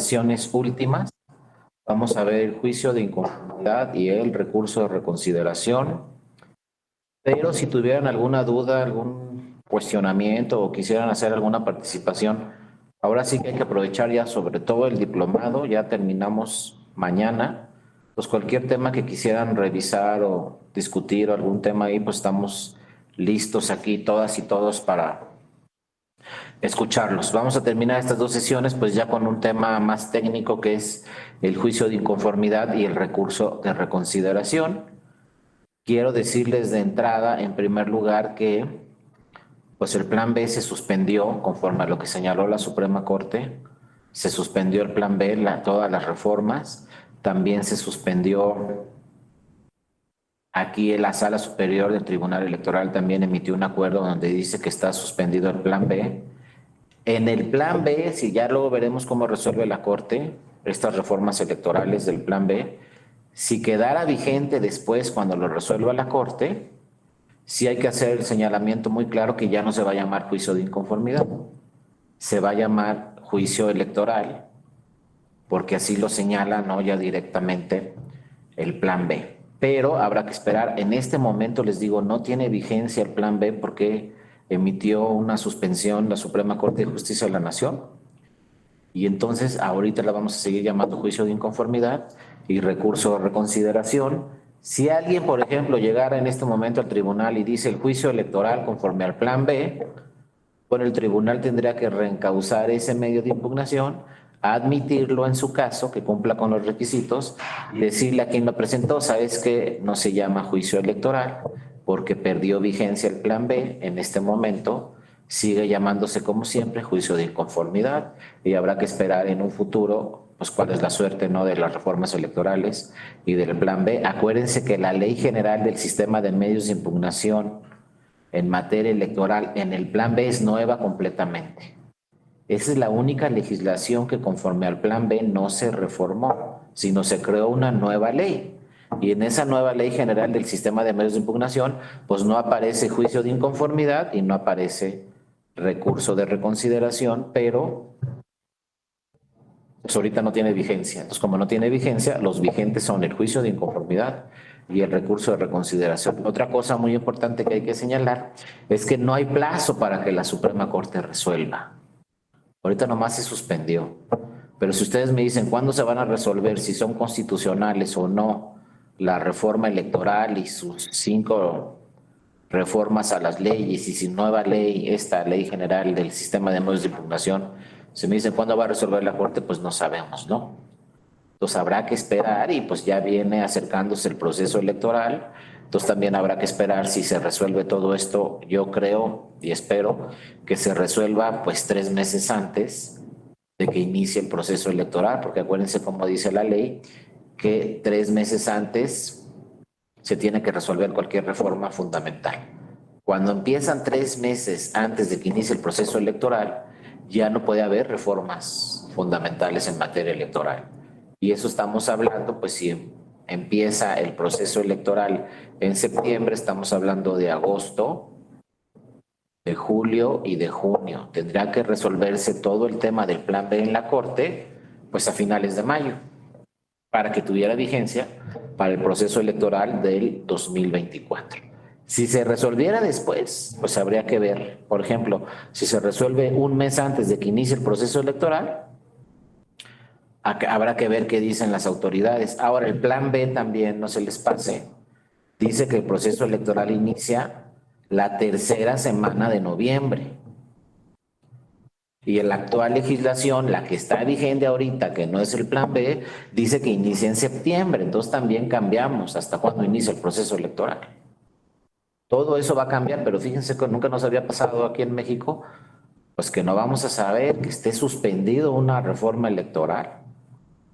sesiones últimas. Vamos a ver el juicio de inconformidad y el recurso de reconsideración. Pero si tuvieran alguna duda, algún cuestionamiento o quisieran hacer alguna participación, ahora sí que hay que aprovechar ya sobre todo el diplomado, ya terminamos mañana. Pues cualquier tema que quisieran revisar o discutir o algún tema ahí, pues estamos listos aquí todas y todos para escucharlos. Vamos a terminar estas dos sesiones pues ya con un tema más técnico que es el juicio de inconformidad y el recurso de reconsideración. Quiero decirles de entrada, en primer lugar, que pues el plan B se suspendió conforme a lo que señaló la Suprema Corte. Se suspendió el plan B, todas las reformas. También se suspendió aquí en la Sala Superior del Tribunal Electoral, también emitió un acuerdo donde dice que está suspendido el plan B. En el plan B, si ya luego veremos cómo resuelve la Corte estas reformas electorales del plan B, si quedara vigente después cuando lo resuelva la Corte, sí hay que hacer el señalamiento muy claro que ya no se va a llamar juicio de inconformidad, se va a llamar juicio electoral, porque así lo señala, ¿no?, ya directamente el plan B. Pero habrá que esperar. En este momento les digo, no tiene vigencia el plan B porque emitió una suspensión la Suprema Corte de Justicia de la Nación. Y entonces ahorita la vamos a seguir llamando juicio de inconformidad y recurso de reconsideración. Si alguien, por ejemplo, llegara en este momento al tribunal y dice el juicio electoral conforme al plan B, bueno, el tribunal tendría que reencauzar ese medio de impugnación, admitirlo en su caso, que cumpla con los requisitos, y decirle a quien lo presentó, sabes que no se llama juicio electoral porque perdió vigencia el plan B en este momento, sigue llamándose como siempre juicio de inconformidad y habrá que esperar en un futuro pues cuál es la suerte, ¿no?, de las reformas electorales y del plan B. Acuérdense que la Ley General del Sistema de Medios de Impugnación en materia electoral en el plan B es nueva completamente. Esa es la única legislación que conforme al plan B no se reformó, sino se creó una nueva ley. Y en esa nueva Ley General del Sistema de Medios de Impugnación, pues no aparece juicio de inconformidad y no aparece recurso de reconsideración, pero pues ahorita no tiene vigencia. Entonces, como no tiene vigencia, los vigentes son el juicio de inconformidad y el recurso de reconsideración. Otra cosa muy importante que hay que señalar es que no hay plazo para que la Suprema Corte resuelva. Ahorita nomás se suspendió. Pero si ustedes me dicen cuándo se van a resolver, si son constitucionales o no, la reforma electoral y sus 5 reformas a las leyes y sin nueva ley, esta ley general del sistema de medios de impugnación, si me dicen cuándo va a resolver la Corte, pues no sabemos, ¿no? Entonces habrá que esperar y pues ya viene acercándose el proceso electoral. Entonces también habrá que esperar si se resuelve todo esto. Yo creo y espero que se resuelva pues 3 meses antes de que inicie el proceso electoral, porque acuérdense cómo dice la ley, que 3 meses antes se tiene que resolver cualquier reforma fundamental. Cuando empiezan 3 meses antes de que inicie el proceso electoral, ya no puede haber reformas fundamentales en materia electoral. Y eso estamos hablando, pues si empieza el proceso electoral en septiembre, estamos hablando de agosto, de julio y de junio. Tendrá que resolverse todo el tema del plan B en la Corte, pues a finales de mayo, para que tuviera vigencia para el proceso electoral del 2024. Si se resolviera después, pues habría que ver, por ejemplo, si se resuelve un mes antes de que inicie el proceso electoral, habrá que ver qué dicen las autoridades. Ahora, el plan B también, no se les pase, dice que el proceso electoral inicia la 3ª semana de noviembre. Y en la actual legislación, la que está vigente ahorita, que no es el plan B, dice que inicia en septiembre. Entonces también cambiamos hasta cuándo inicia el proceso electoral. Todo eso va a cambiar, pero fíjense que nunca nos había pasado aquí en México, pues que no vamos a saber que esté suspendido una reforma electoral,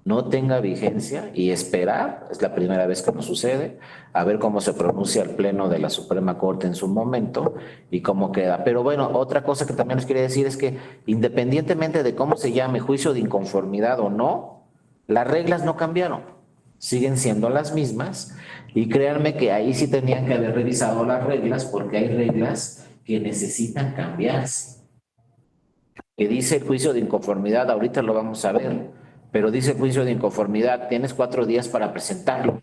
no tenga vigencia y esperar, es la primera vez que nos sucede, a ver cómo se pronuncia el Pleno de la Suprema Corte en su momento y cómo queda. Pero bueno, otra cosa que también les quería decir es que independientemente de cómo se llame juicio de inconformidad o no, las reglas no cambiaron, siguen siendo las mismas y créanme que ahí sí tenían que haber revisado las reglas porque hay reglas que necesitan cambiarse. Que dice el juicio de inconformidad, ahorita lo vamos a ver. pero dice el juicio de inconformidad, tienes 4 días para presentarlo.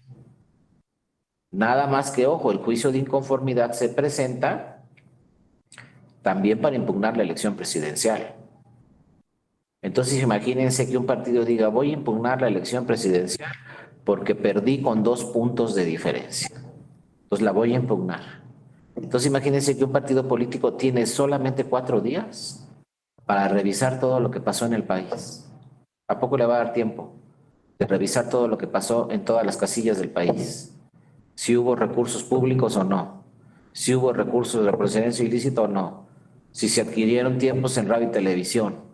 Nada más que, ojo, el juicio de inconformidad se presenta también para impugnar la elección presidencial. Entonces imagínense que un partido diga, voy a impugnar la elección presidencial porque perdí con 2 puntos de diferencia. Entonces la voy a impugnar. Entonces imagínense que un partido político tiene solamente 4 días para revisar todo lo que pasó en el país. ¿A poco le va a dar tiempo de revisar todo lo que pasó en todas las casillas del país? Si hubo recursos públicos o no, si hubo recursos de procedencia ilícita o no, si se adquirieron tiempos en radio y televisión.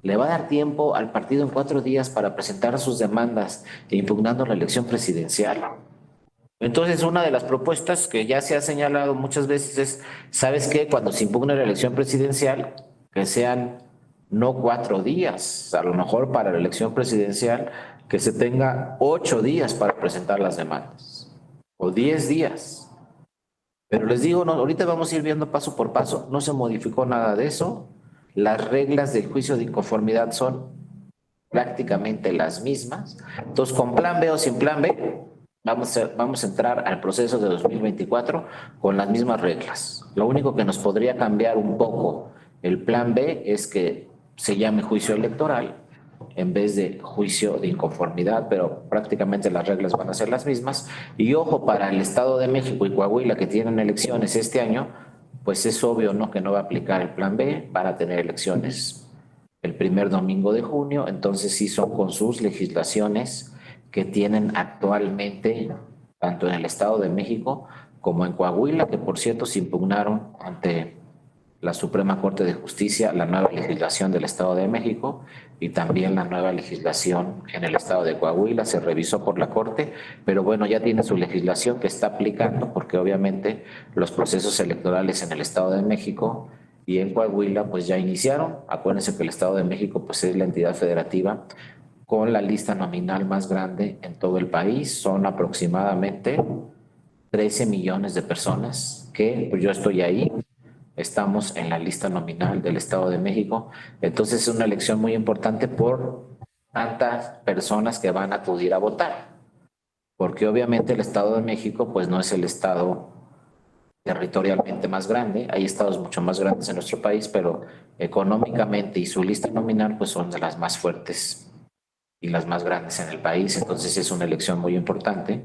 ¿Le va a dar tiempo al partido en 4 días para presentar sus demandas impugnando la elección presidencial? Entonces, una de las propuestas que ya se ha señalado muchas veces es, ¿sabes qué? Cuando se impugne la elección presidencial, que sean no 4 días, a lo mejor para la elección presidencial, que se tenga 8 días para presentar las demandas, o 10 días. Pero les digo, no, ahorita vamos a ir viendo paso por paso, no se modificó nada de eso. Las reglas del juicio de inconformidad son prácticamente las mismas. Entonces, con plan B o sin plan B, vamos a entrar al proceso de 2024 con las mismas reglas. Lo único que nos podría cambiar un poco el plan B es que se llame juicio electoral en vez de juicio de inconformidad, pero prácticamente las reglas van a ser las mismas. Y ojo, para el Estado de México y Coahuila, que tienen elecciones este año, pues es obvio, ¿no?, que no va a aplicar el plan B, van a tener elecciones el primer domingo de junio, entonces sí son con sus legislaciones que tienen actualmente, tanto en el Estado de México como en Coahuila, que por cierto se impugnaron ante la Suprema Corte de Justicia la nueva legislación del Estado de México y también la nueva legislación en el Estado de Coahuila. Se revisó por la Corte, pero bueno, ya tiene su legislación que está aplicando, porque obviamente los procesos electorales en el Estado de México y en Coahuila pues ya iniciaron. Acuérdense que el Estado de México pues es la entidad federativa con la lista nominal más grande en todo el país. Son aproximadamente 13 millones de personas que, pues yo estoy ahí, estamos en la lista nominal del Estado de México. Entonces es una elección muy importante por tantas personas que van a acudir a votar, porque obviamente el Estado de México pues no es el estado territorialmente más grande, hay estados mucho más grandes en nuestro país, pero económicamente y su lista nominal pues son de las más fuertes y las más grandes en el país. Entonces es una elección muy importante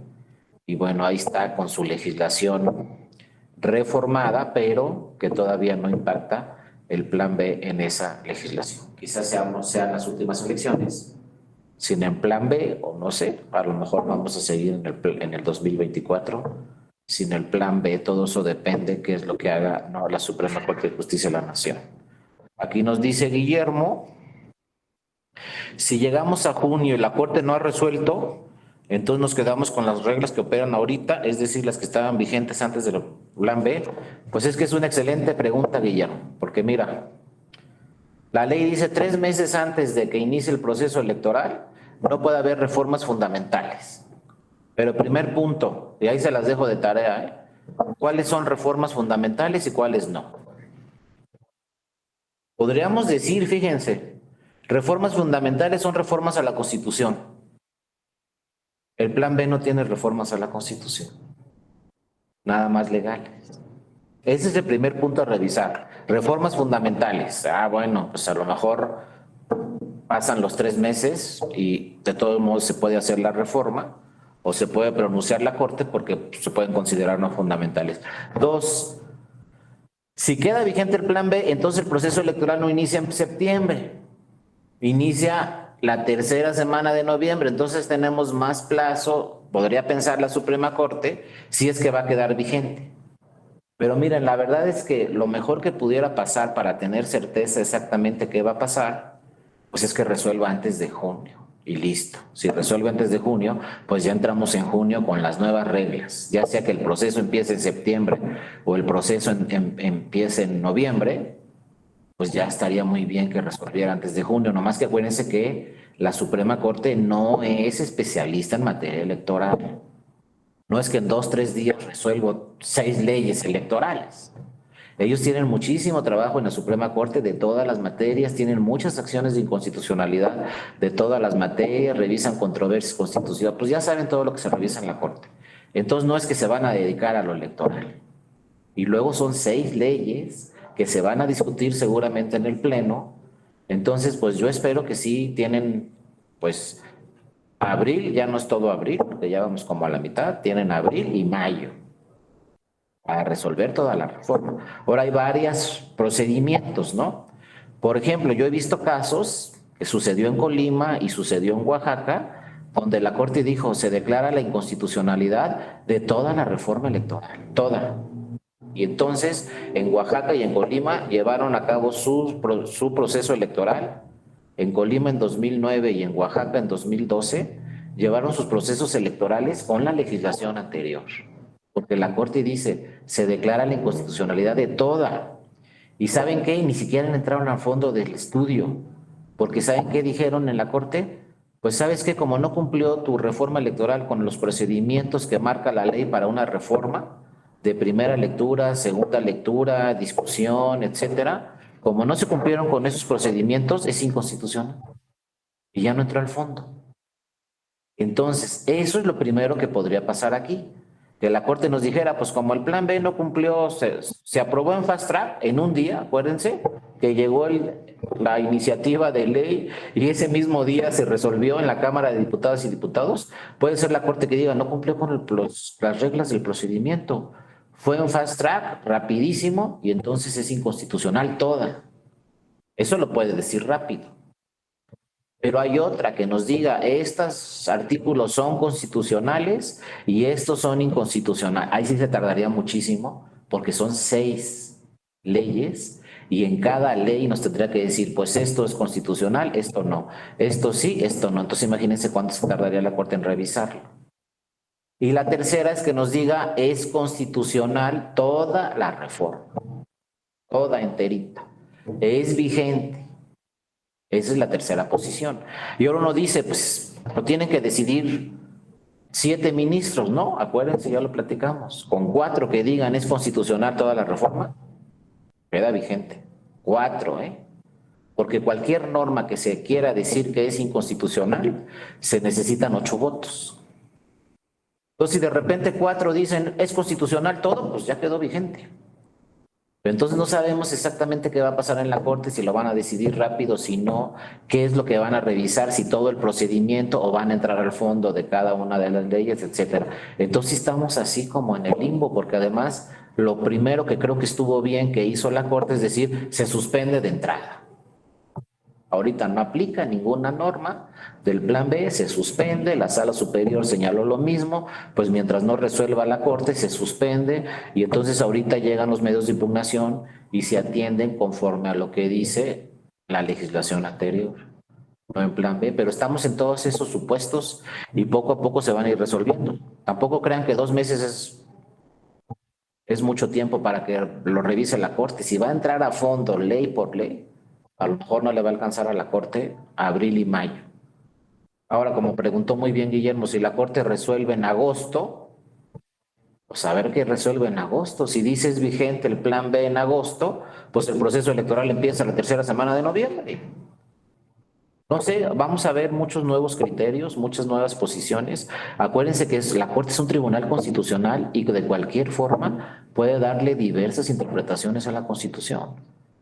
y bueno, ahí está con su legislación reformada, pero que todavía no impacta el plan B en esa legislación. Quizás sean las últimas elecciones sin el plan B, o no sé, a lo mejor vamos a seguir en el 2024 sin el plan B. Todo eso depende qué es lo que haga, ¿no?, la Suprema Corte de Justicia de la Nación. Aquí nos dice Guillermo, si llegamos a junio y la Corte no ha resuelto, entonces nos quedamos con las reglas que operan ahorita, es decir, las que estaban vigentes antes del plan B. Pues es que es una excelente pregunta, Guillermo, porque mira, la ley dice 3 meses antes de que inicie el proceso electoral no puede haber reformas fundamentales. Pero primer punto, y ahí se las dejo de tarea, ¿cuáles son reformas fundamentales y cuáles no? Podríamos decir, fíjense, reformas fundamentales son reformas a la Constitución. El plan B no tiene reformas a la Constitución, nada más legales. Ese es el primer punto a revisar. Reformas fundamentales. Bueno, pues a lo mejor pasan los 3 meses y de todos modos se puede hacer la reforma o se puede pronunciar la Corte porque se pueden considerar no fundamentales. 2, si queda vigente el plan B, entonces el proceso electoral no inicia en septiembre, inicia la tercera semana de noviembre, entonces tenemos más plazo, podría pensar la Suprema Corte, si es que va a quedar vigente. Pero miren, la verdad es que lo mejor que pudiera pasar para tener certeza exactamente qué va a pasar, pues es que resuelva antes de junio y listo. Si resuelve antes de junio, pues ya entramos en junio con las nuevas reglas, ya sea que el proceso empiece en septiembre o el proceso empiece en noviembre, pues ya estaría muy bien que resolviera antes de junio. Nomás que acuérdense que la Suprema Corte no es especialista en materia electoral. No es que en 2, 3 días resuelvo 6 leyes electorales. Ellos tienen muchísimo trabajo en la Suprema Corte de todas las materias, tienen muchas acciones de inconstitucionalidad de todas las materias, revisan controversias constitucionales, pues ya saben todo lo que se revisa en la Corte. Entonces no es que se van a dedicar a lo electoral. Y luego son 6 leyes que se van a discutir seguramente en el Pleno. Entonces, pues yo espero que sí tienen, pues, abril, ya no es todo abril, porque ya vamos como a la mitad, tienen abril y mayo para resolver toda la reforma. Ahora hay varios procedimientos, ¿no? Por ejemplo, yo he visto casos que sucedió en Colima y sucedió en Oaxaca, donde la Corte dijo se declara la inconstitucionalidad de toda la reforma electoral, toda. Y entonces en Oaxaca y en Colima llevaron a cabo su proceso electoral. En Colima en 2009 y en Oaxaca en 2012 llevaron sus procesos electorales con la legislación anterior. Porque la Corte dice, se declara la inconstitucionalidad de toda. ¿Y saben qué? Ni siquiera entraron al fondo del estudio. Porque ¿saben qué dijeron en la Corte? Pues sabes que como no cumplió tu reforma electoral con los procedimientos que marca la ley para una reforma, de primera lectura, segunda lectura, discusión, etcétera, como no se cumplieron con esos procedimientos, es inconstitucional. Y ya no entró al fondo. Entonces, eso es lo primero que podría pasar aquí. Que la Corte nos dijera, pues como el plan B no cumplió, se aprobó en fast track en un día, acuérdense, que llegó la iniciativa de ley y ese mismo día se resolvió en la Cámara de Diputadas y Diputados, puede ser la Corte que diga, no cumplió con las reglas del procedimiento. Fue un fast track, rapidísimo, y entonces es inconstitucional toda. Eso lo puede decir rápido. Pero hay otra que nos diga, estos artículos son constitucionales y estos son inconstitucionales. Ahí sí se tardaría muchísimo porque son 6 leyes y en cada ley nos tendría que decir, pues esto es constitucional, esto no, esto sí, esto no. Entonces imagínense cuánto se tardaría la Corte en revisarlo. Y la tercera es que nos diga, es constitucional toda la reforma, toda enterita, es vigente. Esa es la tercera posición. Y ahora uno dice, pues lo tienen que decidir 7 ministros, ¿no? Acuérdense, ya lo platicamos. Con 4 que digan es constitucional toda la reforma, queda vigente. 4, ¿eh? Porque cualquier norma que se quiera decir que es inconstitucional, se necesitan 8 votos. Entonces, si de repente 4 dicen es constitucional todo, pues ya quedó vigente. Pero entonces no sabemos exactamente qué va a pasar en la Corte, si lo van a decidir rápido, si no, qué es lo que van a revisar, si todo el procedimiento o van a entrar al fondo de cada una de las leyes, etcétera. Entonces estamos así como en el limbo, porque además lo primero que creo que estuvo bien que hizo la Corte es decir, se suspende de entrada. Ahorita no aplica ninguna norma del plan B, se suspende, la sala superior señaló lo mismo, pues mientras no resuelva la Corte se suspende y entonces ahorita llegan los medios de impugnación y se atienden conforme a lo que dice la legislación anterior, no en plan B, pero estamos en todos esos supuestos y poco a poco se van a ir resolviendo. Tampoco crean que 2 meses es mucho tiempo para que lo revise la Corte. Si va a entrar a fondo ley por ley, a lo mejor no le va a alcanzar a la Corte abril y mayo. Ahora, como preguntó muy bien Guillermo, si la Corte resuelve en agosto, pues a ver qué resuelve en agosto. Si dice es vigente el plan B en agosto, pues el proceso electoral empieza la tercera semana de noviembre. No sé, vamos a ver muchos nuevos criterios, muchas nuevas posiciones. Acuérdense que la Corte es un tribunal constitucional y que de cualquier forma puede darle diversas interpretaciones a la Constitución.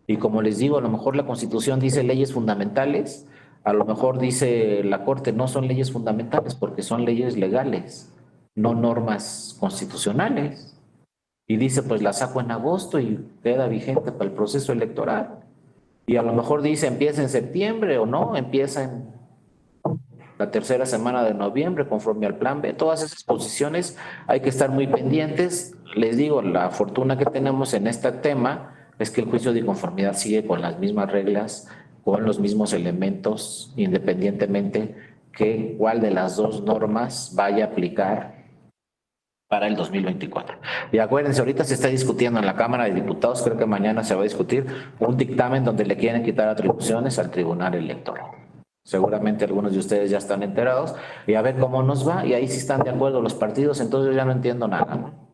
Y como les digo, a lo mejor la Constitución dice leyes fundamentales, a lo mejor dice la Corte no son leyes fundamentales porque son leyes legales, no normas constitucionales. Y dice, pues la saco en agosto y queda vigente para el proceso electoral. Y a lo mejor dice empieza en septiembre o no, empieza en la tercera semana de noviembre conforme al plan B. Todas esas posiciones hay que estar muy pendientes. Les digo, la fortuna que tenemos en este tema es que el juicio de conformidad sigue con las mismas reglas, con los mismos elementos, independientemente que cuál de las dos normas vaya a aplicar para el 2024. Y acuérdense, ahorita se está discutiendo en la Cámara de Diputados, creo que mañana se va a discutir un dictamen donde le quieren quitar atribuciones al Tribunal Electoral. Seguramente algunos de ustedes ya están enterados y a ver cómo nos va y ahí sí están de acuerdo los partidos, entonces yo ya no entiendo nada, ¿no?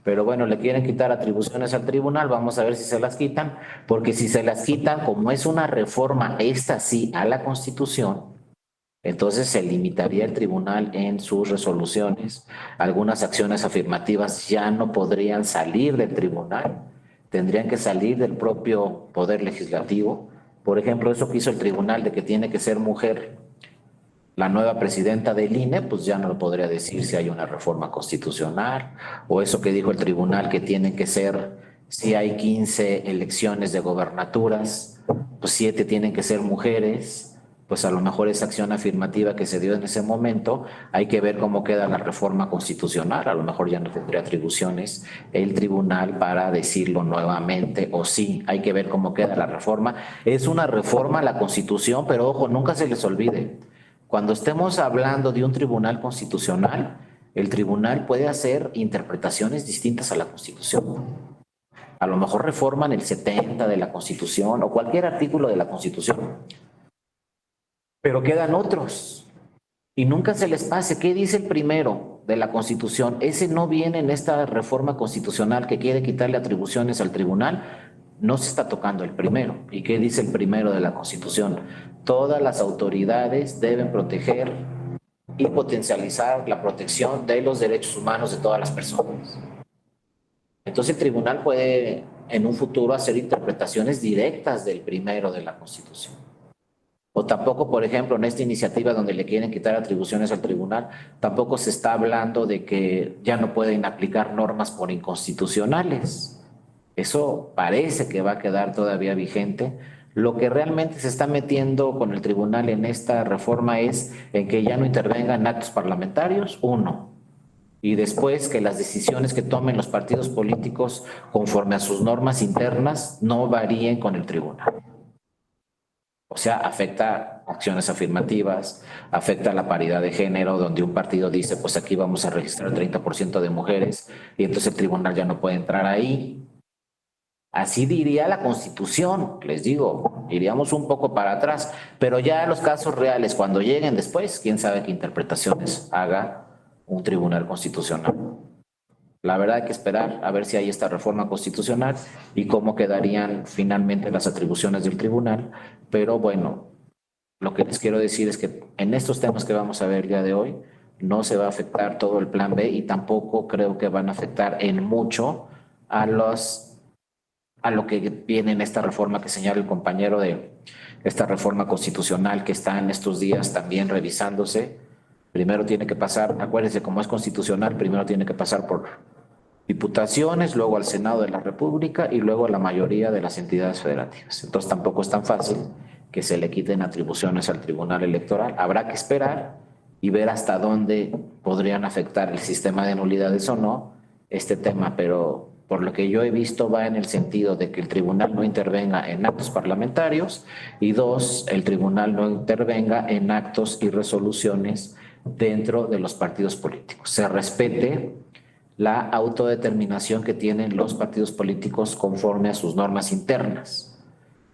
Pero bueno, le quieren quitar atribuciones al tribunal, vamos a ver si se las quitan, porque si se las quitan, como es una reforma, esta sí, a la Constitución, entonces se limitaría el tribunal en sus resoluciones. Algunas acciones afirmativas ya no podrían salir del tribunal, tendrían que salir del propio poder legislativo. Por ejemplo, eso que hizo el tribunal de que tiene que ser mujer la nueva presidenta del INE, pues ya no lo podría decir si hay una reforma constitucional, o eso que dijo el tribunal que tienen que ser, si hay 15 elecciones de gobernaturas, pues 7 tienen que ser mujeres, pues a lo mejor esa acción afirmativa que se dio en ese momento, hay que ver cómo queda la reforma constitucional, a lo mejor ya no tendría atribuciones el tribunal para decirlo nuevamente, o sí, hay que ver cómo queda la reforma. Es una reforma a la Constitución, pero ojo, nunca se les olvide. Cuando estemos hablando de un tribunal constitucional, el tribunal puede hacer interpretaciones distintas a la Constitución. A lo mejor reforman el 70 de la Constitución o cualquier artículo de la Constitución, pero quedan otros. Y nunca se les pase, ¿qué dice el primero de la Constitución? Ese no viene en esta reforma constitucional que quiere quitarle atribuciones al tribunal, no se está tocando el primero. ¿Y qué dice el primero de la Constitución? Todas las autoridades deben proteger y potencializar la protección de los derechos humanos de todas las personas. Entonces el tribunal puede en un futuro hacer interpretaciones directas del primero de la Constitución. O tampoco, por ejemplo, en esta iniciativa donde le quieren quitar atribuciones al tribunal, tampoco se está hablando de que ya no pueden aplicar normas por inconstitucionales. Eso parece que va a quedar todavía vigente. Lo que realmente se está metiendo con el tribunal en esta reforma es en que ya no intervengan actos parlamentarios, uno, y después que las decisiones que tomen los partidos políticos conforme a sus normas internas no varíen con el tribunal. O sea, afecta acciones afirmativas, afecta la paridad de género, donde un partido dice, pues aquí vamos a registrar 30% de mujeres y entonces el tribunal ya no puede entrar ahí. Así diría la Constitución, les digo, iríamos un poco para atrás, pero ya los casos reales, cuando lleguen después, quién sabe qué interpretaciones haga un tribunal constitucional. La verdad hay que esperar a ver si hay esta reforma constitucional y cómo quedarían finalmente las atribuciones del tribunal, pero bueno, lo que les quiero decir es que en estos temas que vamos a ver el día de hoy, no se va a afectar todo el plan B y tampoco creo que van a afectar en mucho a lo que viene en esta reforma que señala el compañero de esta reforma constitucional que está en estos días también revisándose. Primero tiene que pasar, acuérdense, como es constitucional, primero tiene que pasar por diputaciones, luego al Senado de la República y luego a la mayoría de las entidades federativas. Entonces tampoco es tan fácil que se le quiten atribuciones al Tribunal Electoral. Habrá que esperar y ver hasta dónde podrían afectar el sistema de nulidades o no este tema, pero por lo que yo he visto va en el sentido de que el tribunal no intervenga en actos parlamentarios y dos, el tribunal no intervenga en actos y resoluciones dentro de los partidos políticos. Se respete la autodeterminación que tienen los partidos políticos conforme a sus normas internas.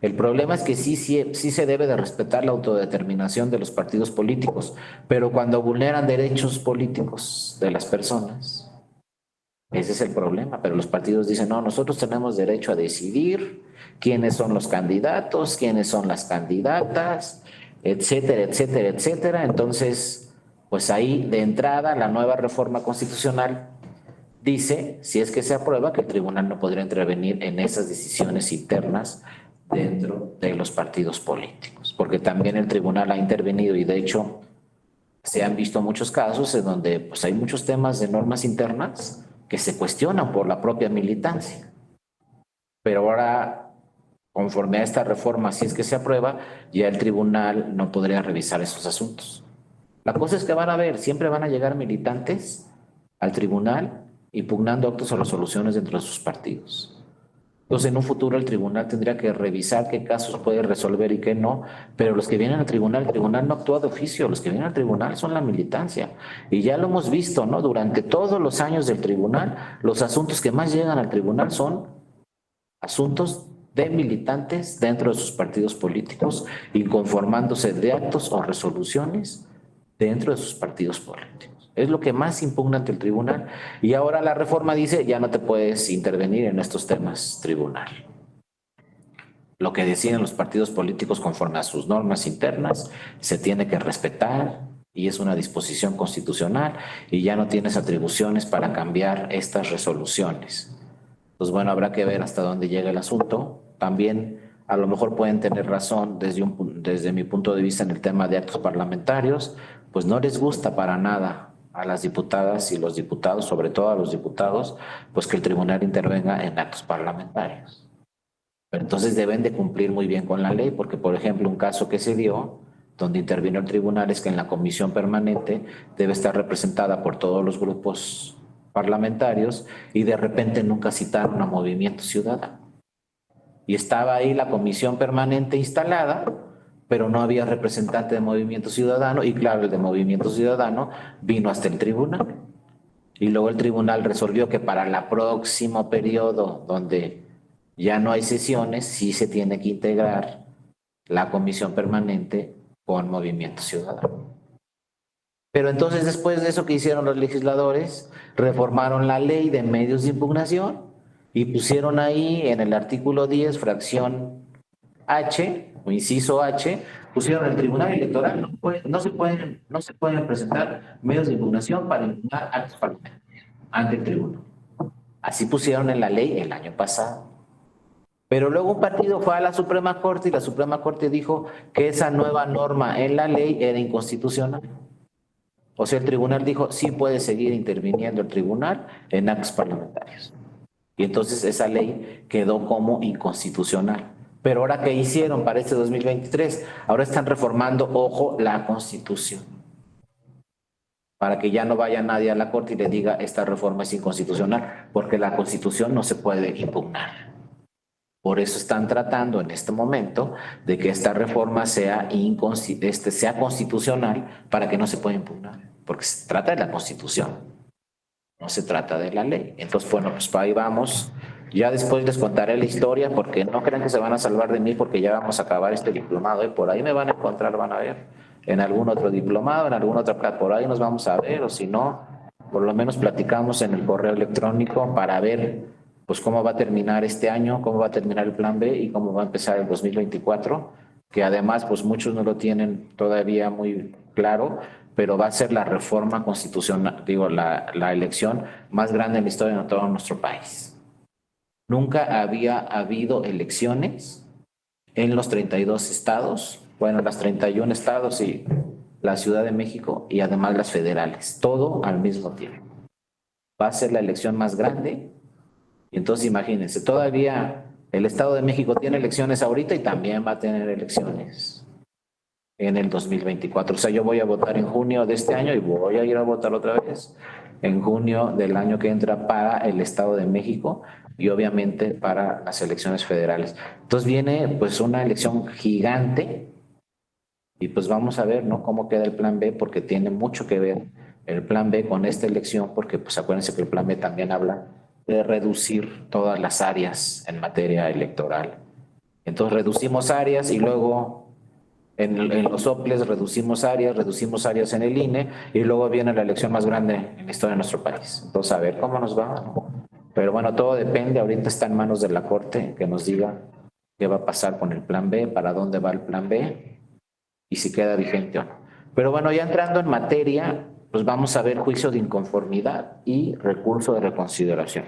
El problema es que sí se debe de respetar la autodeterminación de los partidos políticos, pero cuando vulneran derechos políticos de las personas, ese es el problema. Pero los partidos dicen, no, nosotros tenemos derecho a decidir quiénes son los candidatos, quiénes son las candidatas, etcétera, etcétera, etcétera. Entonces, pues ahí de entrada la nueva reforma constitucional dice, si es que se aprueba, que el tribunal no podría intervenir en esas decisiones internas dentro de los partidos políticos, porque también el tribunal ha intervenido y de hecho se han visto muchos casos en donde pues, hay muchos temas de normas internas que se cuestionan por la propia militancia. Pero ahora, conforme a esta reforma, si es que se aprueba, ya el tribunal no podría revisar esos asuntos. La cosa es que van a ver, siempre van a llegar militantes al tribunal impugnando actos o resoluciones dentro de sus partidos. Entonces, en un futuro el tribunal tendría que revisar qué casos puede resolver y qué no, pero los que vienen al tribunal, el tribunal no actúa de oficio, los que vienen al tribunal son la militancia. Y ya lo hemos visto, ¿no? Durante todos los años del tribunal, los asuntos que más llegan al tribunal son asuntos de militantes dentro de sus partidos políticos, inconformándose de actos o resoluciones dentro de sus partidos políticos. Es lo que más impugna ante el tribunal. Y ahora la reforma dice, ya no te puedes intervenir en estos temas, tribunal. Lo que deciden los partidos políticos conforme a sus normas internas se tiene que respetar y es una disposición constitucional y ya no tienes atribuciones para cambiar estas resoluciones. Pues bueno, habrá que ver hasta dónde llega el asunto. También a lo mejor pueden tener razón desde mi punto de vista en el tema de actos parlamentarios, pues no les gusta para nada a las diputadas y los diputados, sobre todo a los diputados, pues que el tribunal intervenga en actos parlamentarios. Pero entonces deben de cumplir muy bien con la ley, porque por ejemplo un caso que se dio, donde intervino el tribunal, es que en la comisión permanente debe estar representada por todos los grupos parlamentarios y de repente nunca citaron a Movimiento Ciudadano. Y estaba ahí la comisión permanente instalada, pero no había representante de Movimiento Ciudadano y claro, el de Movimiento Ciudadano vino hasta el tribunal. Y luego el tribunal resolvió que para el próximo periodo, donde ya no hay sesiones, sí se tiene que integrar la comisión permanente con Movimiento Ciudadano. Pero entonces después de eso que hicieron los legisladores, reformaron la ley de medios de impugnación y pusieron ahí en el artículo 10, fracción H, o inciso H, pusieron el Tribunal Electoral, no se pueden presentar medios de impugnación para impugnar actos parlamentarios ante el tribunal. Así pusieron en la ley el año pasado. Pero luego un partido fue a la Suprema Corte y la Suprema Corte dijo que esa nueva norma en la ley era inconstitucional. O sea, el tribunal dijo, sí puede seguir interviniendo el tribunal en actos parlamentarios. Y entonces esa ley quedó como inconstitucional. Pero ahora, ¿qué hicieron para este 2023? Ahora están reformando, ojo, la Constitución. Para que ya no vaya nadie a la Corte y le diga, esta reforma es inconstitucional, porque la Constitución no se puede impugnar. Por eso están tratando en este momento de que esta reforma sea constitucional para que no se pueda impugnar, porque se trata de la Constitución, no se trata de la ley. Entonces, bueno, pues ahí vamos. Ya después les contaré la historia, porque no crean que se van a salvar de mí, porque ya vamos a acabar este diplomado y por ahí me van a encontrar, van a ver, en algún otro diplomado, en alguna otra plataforma, por ahí nos vamos a ver, o si no, por lo menos platicamos en el correo electrónico para ver pues cómo va a terminar este año, cómo va a terminar el plan B y cómo va a empezar el 2024, que además pues muchos no lo tienen todavía muy claro, pero va a ser la reforma constitucional, digo, la elección más grande en la historia de todo nuestro país. Nunca había habido elecciones en los 32 estados, bueno, las 31 estados y la Ciudad de México y además las federales, todo al mismo tiempo. Va a ser la elección más grande. Y entonces imagínense, todavía el Estado de México tiene elecciones ahorita y también va a tener elecciones en el 2024. O sea, yo voy a votar en junio de este año y voy a ir a votar otra vez en junio del año que entra para el Estado de México y obviamente para las elecciones federales. Entonces viene pues una elección gigante y pues vamos a ver, ¿no? Cómo queda el plan B, porque tiene mucho que ver el plan B con esta elección, porque pues acuérdense que el plan B también habla de reducir todas las áreas en materia electoral. Entonces reducimos áreas y luego en los soples reducimos áreas en el INE y luego viene la elección más grande en la historia de nuestro país. Entonces a ver cómo nos va, ¿no? Pero bueno, todo depende, ahorita está en manos de la Corte que nos diga qué va a pasar con el plan B, para dónde va el plan B y si queda vigente o no. Pero bueno, ya entrando en materia, pues vamos a ver juicio de inconformidad y recurso de reconsideración.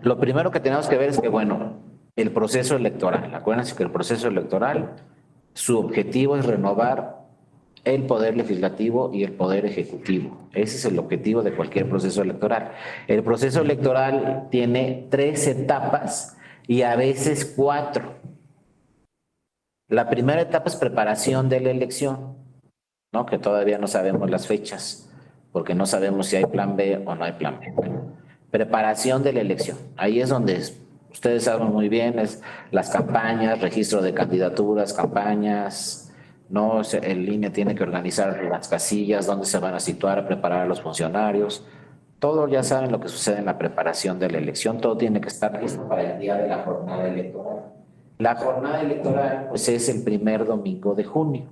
Lo primero que tenemos que ver es que, bueno, el proceso electoral, acuérdense que el proceso electoral, su objetivo es renovar el poder legislativo y el poder ejecutivo. Ese es el objetivo de cualquier proceso electoral. El proceso electoral tiene 3 etapas y a veces 4. La primera etapa es preparación de la elección, ¿no? Que todavía no sabemos las fechas, porque no sabemos si hay plan B o no hay plan B. Bueno, preparación de la elección. Ahí es donde ustedes saben muy bien, es las campañas, registro de candidaturas, campañas, ¿no? El INE tiene que organizar las casillas, dónde se van a situar, preparar a los funcionarios. Todos ya saben lo que sucede en la preparación de la elección, todo tiene que estar listo para el día de la jornada electoral. La jornada electoral, pues, es el primer domingo de junio,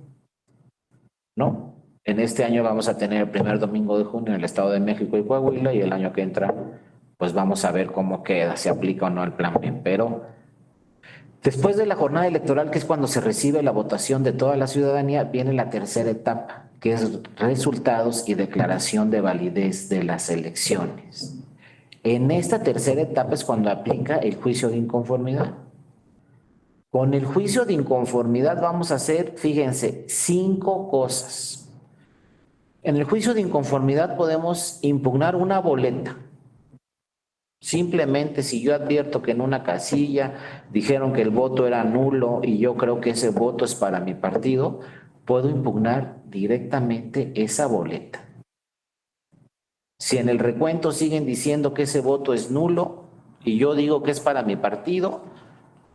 ¿no? En este año vamos a tener el primer domingo de junio en el Estado de México y Coahuila, y el año que entra, pues vamos a ver cómo queda, si aplica o no el plan B. Pero después de la jornada electoral, que es cuando se recibe la votación de toda la ciudadanía, viene la tercera etapa, que es resultados y declaración de validez de las elecciones. En esta tercera etapa es cuando aplica el juicio de inconformidad. Con el juicio de inconformidad vamos a hacer, fíjense, 5 cosas. En el juicio de inconformidad podemos impugnar una boleta. Simplemente si yo advierto que en una casilla dijeron que el voto era nulo y yo creo que ese voto es para mi partido, puedo impugnar directamente esa boleta. Si en el recuento siguen diciendo que ese voto es nulo y yo digo que es para mi partido,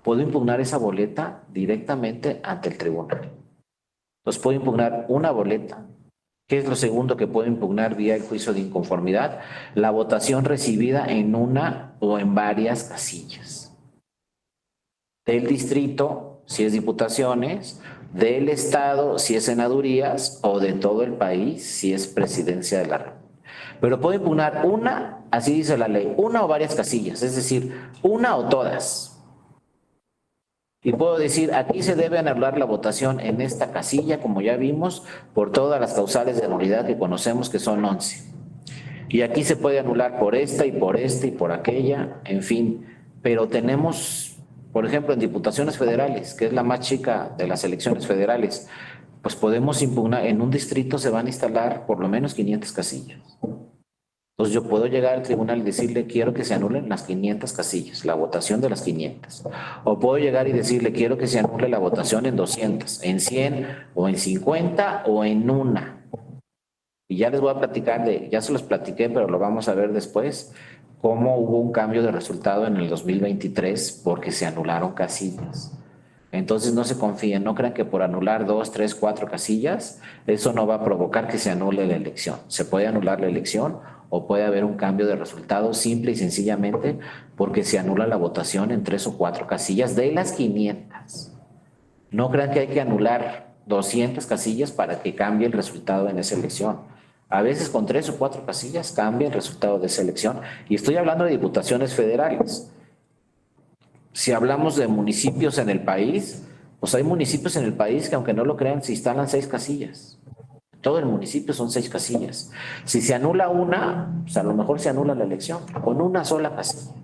puedo impugnar esa boleta directamente ante el tribunal. Entonces puedo impugnar una boleta. ¿Qué es lo segundo que puedo impugnar vía el juicio de inconformidad? La votación recibida en una o en varias casillas. Del distrito, si es diputaciones, del estado, si es senadurías, o de todo el país, si es presidencia de la República. Pero puedo impugnar una, así dice la ley, una o varias casillas, es decir, una o todas. Y puedo decir, aquí se debe anular la votación en esta casilla, como ya vimos, por todas las causales de nulidad que conocemos, que son 11. Y aquí se puede anular por esta y por esta y por aquella, en fin. Pero tenemos, por ejemplo, en diputaciones federales, que es la más chica de las elecciones federales, pues podemos impugnar, en un distrito se van a instalar por lo menos 500 casillas. Entonces yo puedo llegar al tribunal y decirle, quiero que se anulen las 500 casillas, la votación de las 500. O puedo llegar y decirle, quiero que se anule la votación en 200, en 100 o en 50 o en una. Y ya les voy a platicar ya se los platiqué, pero lo vamos a ver después, cómo hubo un cambio de resultado en el 2023 porque se anularon casillas. Entonces no se confíen, no crean que por anular 2, 3, 4 casillas, eso no va a provocar que se anule la elección. Se puede anular la elección o puede haber un cambio de resultado simple y sencillamente porque se anula la votación en 3 o 4 casillas de las 500. No crean que hay que anular 200 casillas para que cambie el resultado en esa elección. A veces con 3 o 4 casillas cambia el resultado de esa elección. Y estoy hablando de diputaciones federales. Si hablamos de municipios en el país, pues hay municipios en el país que aunque no lo crean, se instalan 6 casillas. Todo el municipio son 6 casillas. Si se anula una, pues a lo mejor se anula la elección con una sola casilla.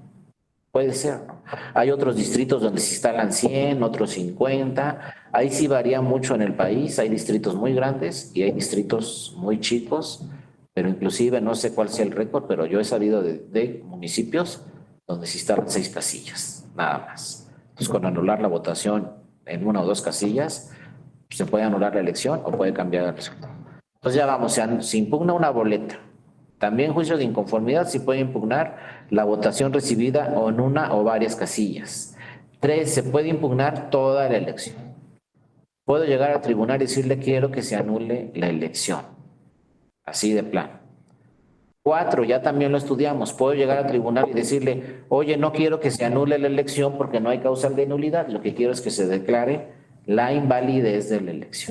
Puede ser, ¿no? Hay otros distritos donde se instalan 100, otros 50. Ahí sí varía mucho en el país. Hay distritos muy grandes y hay distritos muy chicos, pero inclusive no sé cuál sea el récord, pero yo he sabido de municipios donde se instalan 6 casillas, nada más. Entonces, con anular la votación en una o 2 casillas, se puede anular la elección o puede cambiar el resultado. Entonces ya vamos, se impugna una boleta. También juicio de inconformidad se puede impugnar la votación recibida o en una o varias casillas. 3, se puede impugnar toda la elección. Puedo llegar al tribunal y decirle quiero que se anule la elección. Así de plano. 4, ya también lo estudiamos. Puedo llegar al tribunal y decirle, oye, no quiero que se anule la elección porque no hay causal de nulidad. Lo que quiero es que se declare la invalidez de la elección.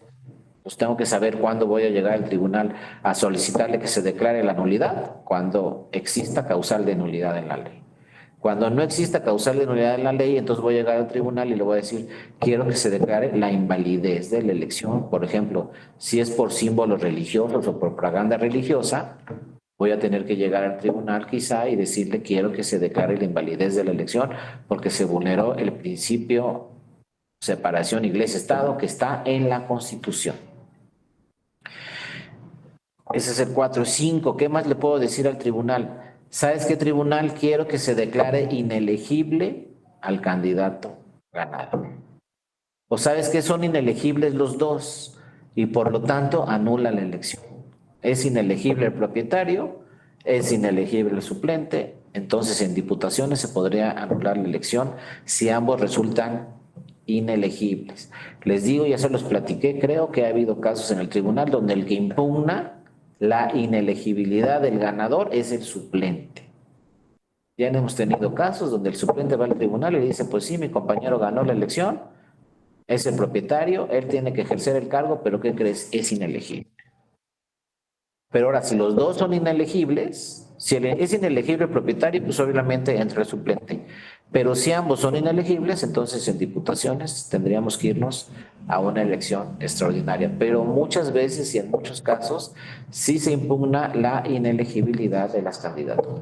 Pues tengo que saber cuándo voy a llegar al tribunal a solicitarle que se declare la nulidad, cuando exista causal de nulidad en la ley. Cuando no exista causal de nulidad en la ley, entonces voy a llegar al tribunal y le voy a decir, quiero que se declare la invalidez de la elección. Por ejemplo, si es por símbolos religiosos o por propaganda religiosa, voy a tener que llegar al tribunal quizá y decirle, quiero que se declare la invalidez de la elección porque se vulneró el principio separación iglesia-estado que está en la Constitución. Ese es el 4. 5, ¿qué más le puedo decir al tribunal? ¿Sabes qué, tribunal? Quiero que se declare inelegible al candidato ganador. ¿O sabes que son inelegibles los dos? Y por lo tanto anula la elección. Es inelegible el propietario, es inelegible el suplente, entonces en diputaciones se podría anular la elección si ambos resultan inelegibles. Les digo, ya se los platiqué, creo que ha habido casos en el tribunal donde el que impugna la inelegibilidad del ganador es el suplente. Ya hemos tenido casos donde el suplente va al tribunal y le dice, pues sí, mi compañero ganó la elección, es el propietario, él tiene que ejercer el cargo, pero ¿qué crees? Es inelegible. Pero ahora, si los dos son inelegibles, si es inelegible el propietario, pues obviamente entra el suplente. Pero si ambos son inelegibles, entonces en diputaciones tendríamos que irnos a una elección extraordinaria. Pero muchas veces y en muchos casos sí se impugna la inelegibilidad de las candidaturas.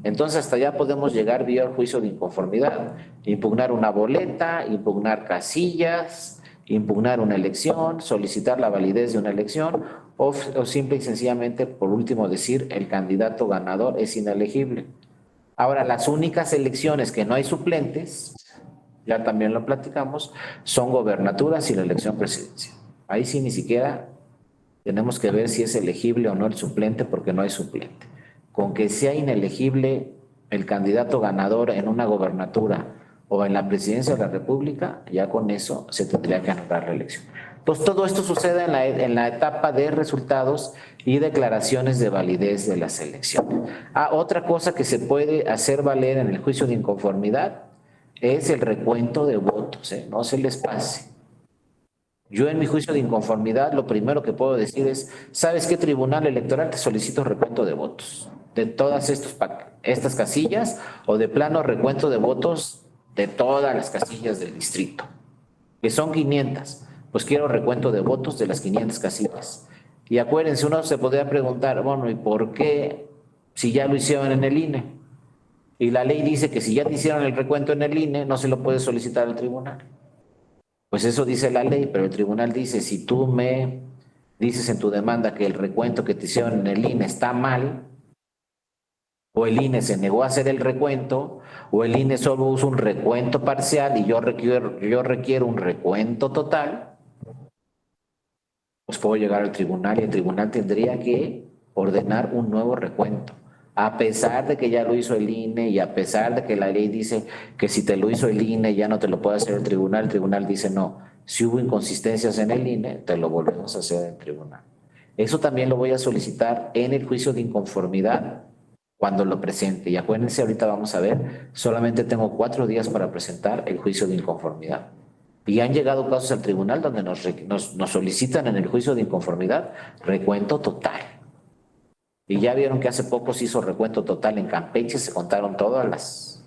Entonces hasta allá podemos llegar vía el juicio de inconformidad, impugnar una boleta, impugnar casillas, impugnar una elección, solicitar la validez de una elección o simple y sencillamente, por último, decir el candidato ganador es inelegible. Ahora, las únicas elecciones que no hay suplentes, ya también lo platicamos, son gobernaturas y la elección presidencial. Ahí sí ni siquiera tenemos que ver si es elegible o no el suplente porque no hay suplente. Con que sea inelegible el candidato ganador en una gobernatura o en la presidencia de la República, ya con eso se tendría que anular la elección. Entonces, todo esto sucede en la etapa de resultados y declaraciones de validez de las elecciones. Otra cosa que se puede hacer valer en el juicio de inconformidad es el recuento de votos, no se les pase. Yo en mi juicio de inconformidad lo primero que puedo decir es, ¿sabes qué tribunal electoral te solicito recuento de votos? De todas estas casillas o de plano recuento de votos de todas las casillas del distrito, que son 500. Pues quiero recuento de votos de las 500 casillas. Y acuérdense, uno se podría preguntar, bueno, ¿y por qué si ya lo hicieron en el INE? Y la ley dice que si ya te hicieron el recuento en el INE, no se lo puede solicitar al tribunal. Pues eso dice la ley, pero el tribunal dice, si tú me dices en tu demanda que el recuento que te hicieron en el INE está mal, o el INE se negó a hacer el recuento, o el INE solo usa un recuento parcial y yo requiero un recuento total, pues puedo llegar al tribunal y el tribunal tendría que ordenar un nuevo recuento. A pesar de que ya lo hizo el INE y a pesar de que la ley dice que si te lo hizo el INE ya no te lo puede hacer el tribunal dice no, si hubo inconsistencias en el INE, te lo volvemos a hacer en el tribunal. Eso también lo voy a solicitar en el juicio de inconformidad cuando lo presente. Y acuérdense, ahorita vamos a ver, solamente tengo 4 días para presentar el juicio de inconformidad. Y han llegado casos al tribunal donde nos solicitan en el juicio de inconformidad recuento total. Y ya vieron que hace poco se hizo recuento total en Campeche, se contaron todos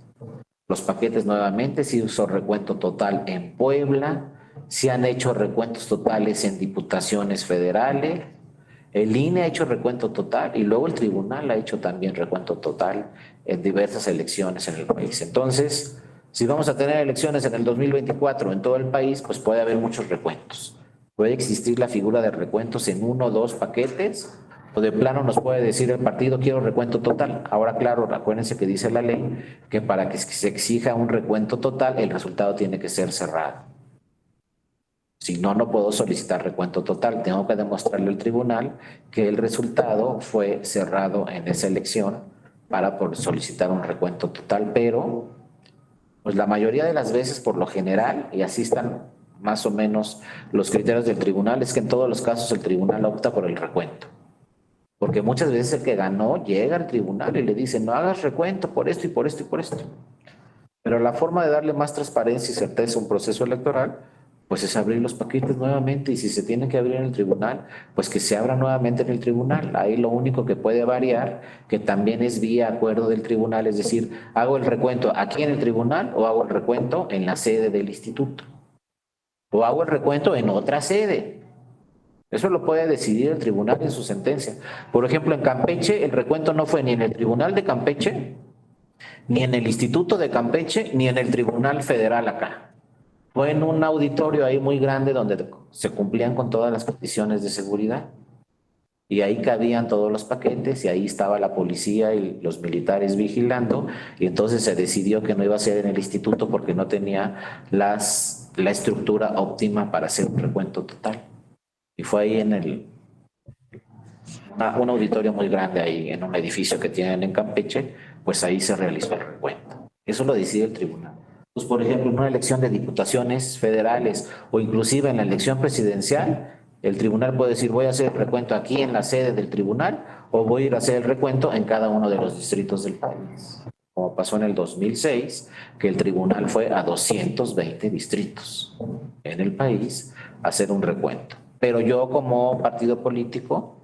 los paquetes nuevamente, se hizo recuento total en Puebla, se han hecho recuentos totales en diputaciones federales, el INE ha hecho recuento total y luego el tribunal ha hecho también recuento total en diversas elecciones en el país. Entonces, si vamos a tener elecciones en el 2024 en todo el país, pues puede haber muchos recuentos. Puede existir la figura de recuentos en 1 o 2 paquetes, o de plano nos puede decir el partido quiero recuento total. Ahora, claro, acuérdense que dice la ley que para que se exija un recuento total, el resultado tiene que ser cerrado. Si no, no puedo solicitar recuento total. Tengo que demostrarle al tribunal que el resultado fue cerrado en esa elección para solicitar un recuento total, pero pues la mayoría de las veces, por lo general, y así están más o menos los criterios del tribunal, es que en todos los casos el tribunal opta por el recuento. Porque muchas veces el que ganó llega al tribunal y le dice, no hagas recuento por esto y por esto y por esto. Pero la forma de darle más transparencia y certeza a un proceso electoral, pues es abrir los paquetes nuevamente y si se tiene que abrir en el tribunal, pues que se abra nuevamente en el tribunal. Ahí lo único que puede variar, que también es vía acuerdo del tribunal, es decir, hago el recuento aquí en el tribunal o hago el recuento en la sede del instituto o hago el recuento en otra sede. Eso lo puede decidir el tribunal en su sentencia. Por ejemplo, en Campeche el recuento no fue ni en el tribunal de Campeche, ni en el Instituto de Campeche, ni en el Tribunal Federal acá. Fue en un auditorio ahí muy grande donde se cumplían con todas las condiciones de seguridad. Y ahí cabían todos los paquetes y ahí estaba la policía y los militares vigilando. Y entonces se decidió que no iba a ser en el instituto porque no tenía la estructura óptima para hacer un recuento total. Y fue ahí en un auditorio muy grande ahí, en un edificio que tienen en Campeche, pues ahí se realizó el recuento. Eso lo decide el tribunal. Pues, por ejemplo, en una elección de diputaciones federales o inclusive en la elección presidencial, el tribunal puede decir, voy a hacer el recuento aquí en la sede del tribunal o voy a ir a hacer el recuento en cada uno de los distritos del país. Como pasó en el 2006, que el tribunal fue a 220 distritos en el país a hacer un recuento. Pero yo como partido político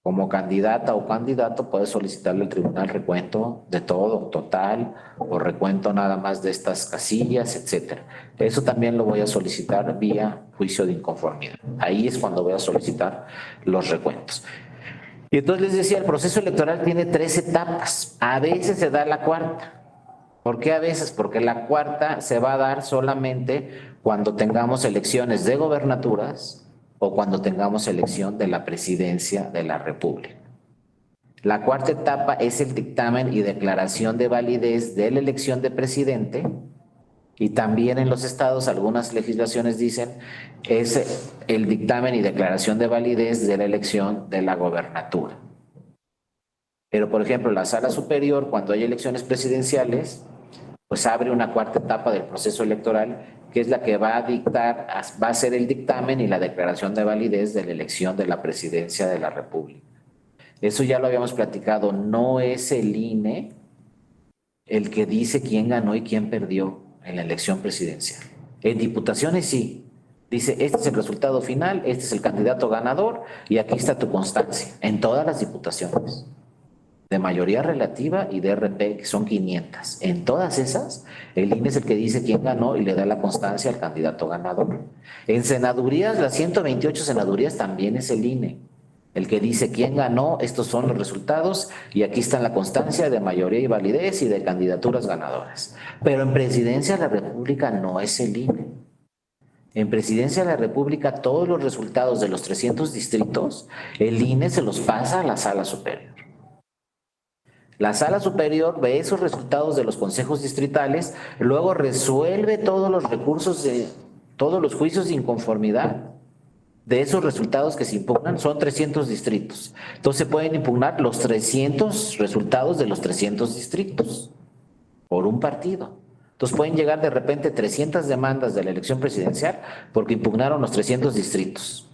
Como candidata o candidato puedes solicitarle al tribunal recuento de todo, total, o recuento nada más de estas casillas, etcétera. Eso también lo voy a solicitar vía juicio de inconformidad. Ahí es cuando voy a solicitar los recuentos. Y entonces les decía, el proceso electoral tiene 3 etapas. A veces se da la cuarta. ¿Por qué a veces? Porque la cuarta se va a dar solamente cuando tengamos elecciones de gobernaturas o cuando tengamos elección de la presidencia de la República. La cuarta etapa es el dictamen y declaración de validez de la elección de presidente, y también en los estados algunas legislaciones dicen es el dictamen y declaración de validez de la elección de la gobernatura. Pero, por ejemplo, la sala superior, cuando hay elecciones presidenciales, pues abre una cuarta etapa del proceso electoral, que es la que va a dictar, va a ser el dictamen y la declaración de validez de la elección de la presidencia de la República. Eso ya lo habíamos platicado, no es el INE el que dice quién ganó y quién perdió en la elección presidencial. En diputaciones sí, dice este es el resultado final, este es el candidato ganador y aquí está tu constancia, en todas las diputaciones de mayoría relativa y de RP, que son 500. En todas esas, el INE es el que dice quién ganó y le da la constancia al candidato ganador. En senadurías, las 128 senadurías también es el INE, el que dice quién ganó, estos son los resultados y aquí está la constancia de mayoría y validez y de candidaturas ganadoras. Pero en presidencia de la República no es el INE. En presidencia de la República, todos los resultados de los 300 distritos, el INE se los pasa a la sala superior. La sala superior ve esos resultados de los consejos distritales, luego resuelve todos los recursos de todos los juicios de inconformidad de esos resultados que se impugnan. Son 300 distritos. Entonces pueden impugnar los 300 resultados de los 300 distritos por un partido. Entonces pueden llegar de repente 300 demandas de la elección presidencial porque impugnaron los 300 distritos,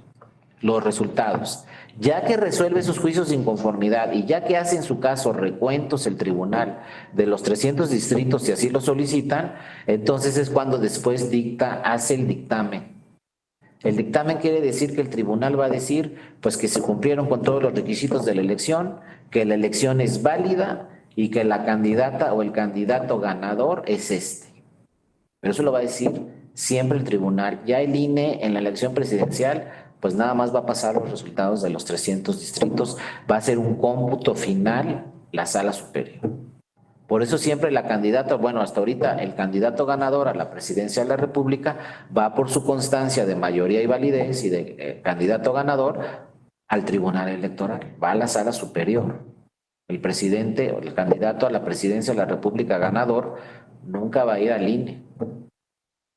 los resultados. Ya que resuelve sus juicios de inconformidad y ya que hace en su caso recuentos el tribunal de los 300 distritos si así lo solicitan, entonces es cuando después hace el dictamen. El dictamen quiere decir que el tribunal va a decir pues que se cumplieron con todos los requisitos de la elección, que la elección es válida y que la candidata o el candidato ganador es este. Pero eso lo va a decir siempre el tribunal. Ya el INE en la elección presidencial pues nada más va a pasar los resultados de los 300 distritos, va a ser un cómputo final la sala superior. Por eso siempre la candidata, bueno, hasta ahorita el candidato ganador a la presidencia de la República va por su constancia de mayoría y validez y de candidato ganador al tribunal electoral, va a la sala superior. El presidente o el candidato a la presidencia de la República ganador nunca va a ir al INE,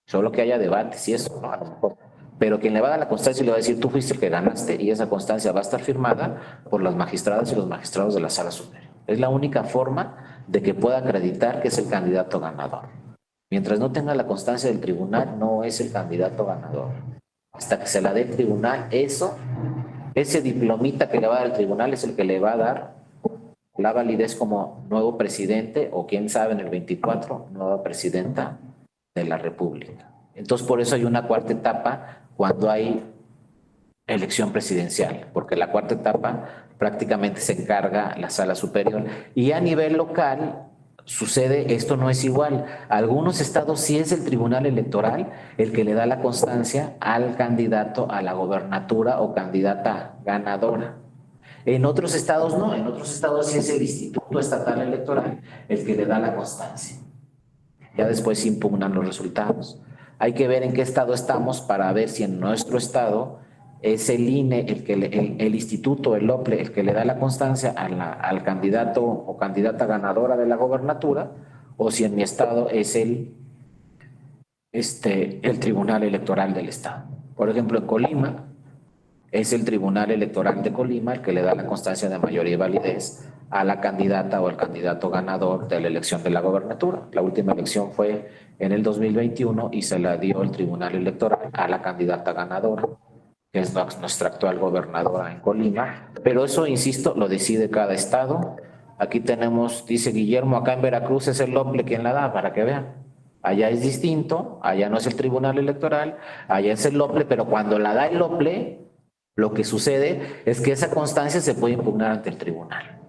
solo que haya debates y eso, ¿no? A lo mejor. Pero quien le va a dar la constancia y le va a decir, tú fuiste el que ganaste, y esa constancia va a estar firmada por las magistradas y los magistrados de la sala superior. Es la única forma de que pueda acreditar que es el candidato ganador. Mientras no tenga la constancia del tribunal, no es el candidato ganador. Hasta que se la dé el tribunal, ese diplomita que le va a dar el tribunal es el que le va a dar la validez como nuevo presidente o quién sabe en el 24, nueva presidenta de la República. Entonces por eso hay una cuarta etapa cuando hay elección presidencial, porque la cuarta etapa prácticamente se encarga la sala superior. Y a nivel local sucede, esto no es igual. Algunos estados sí es el tribunal electoral el que le da la constancia al candidato a la gobernatura o candidata ganadora. En otros estados no, en otros estados sí es el Instituto Estatal Electoral el que le da la constancia. Ya después se impugnan los resultados. Hay que ver en qué estado estamos para ver si en nuestro estado es el INE, el instituto, el OPLE, el que le da la constancia al candidato o candidata ganadora de la gobernatura, o si en mi estado es el Tribunal Electoral del Estado. Por ejemplo, en Colima, es el Tribunal Electoral de Colima el que le da la constancia de mayoría y validez a la candidata o el candidato ganador de la elección de la gobernatura. La última elección fue en el 2021 y se la dio el Tribunal Electoral a la candidata ganadora, que es nuestra actual gobernadora en Colima. Pero eso, insisto, lo decide cada estado. Aquí tenemos, dice Guillermo, acá en Veracruz es el OPLE quien la da, para que vean. Allá es distinto, allá no es el Tribunal Electoral, allá es el OPLE, pero cuando la da el OPLE, Lo que sucede es que esa constancia se puede impugnar ante el tribunal.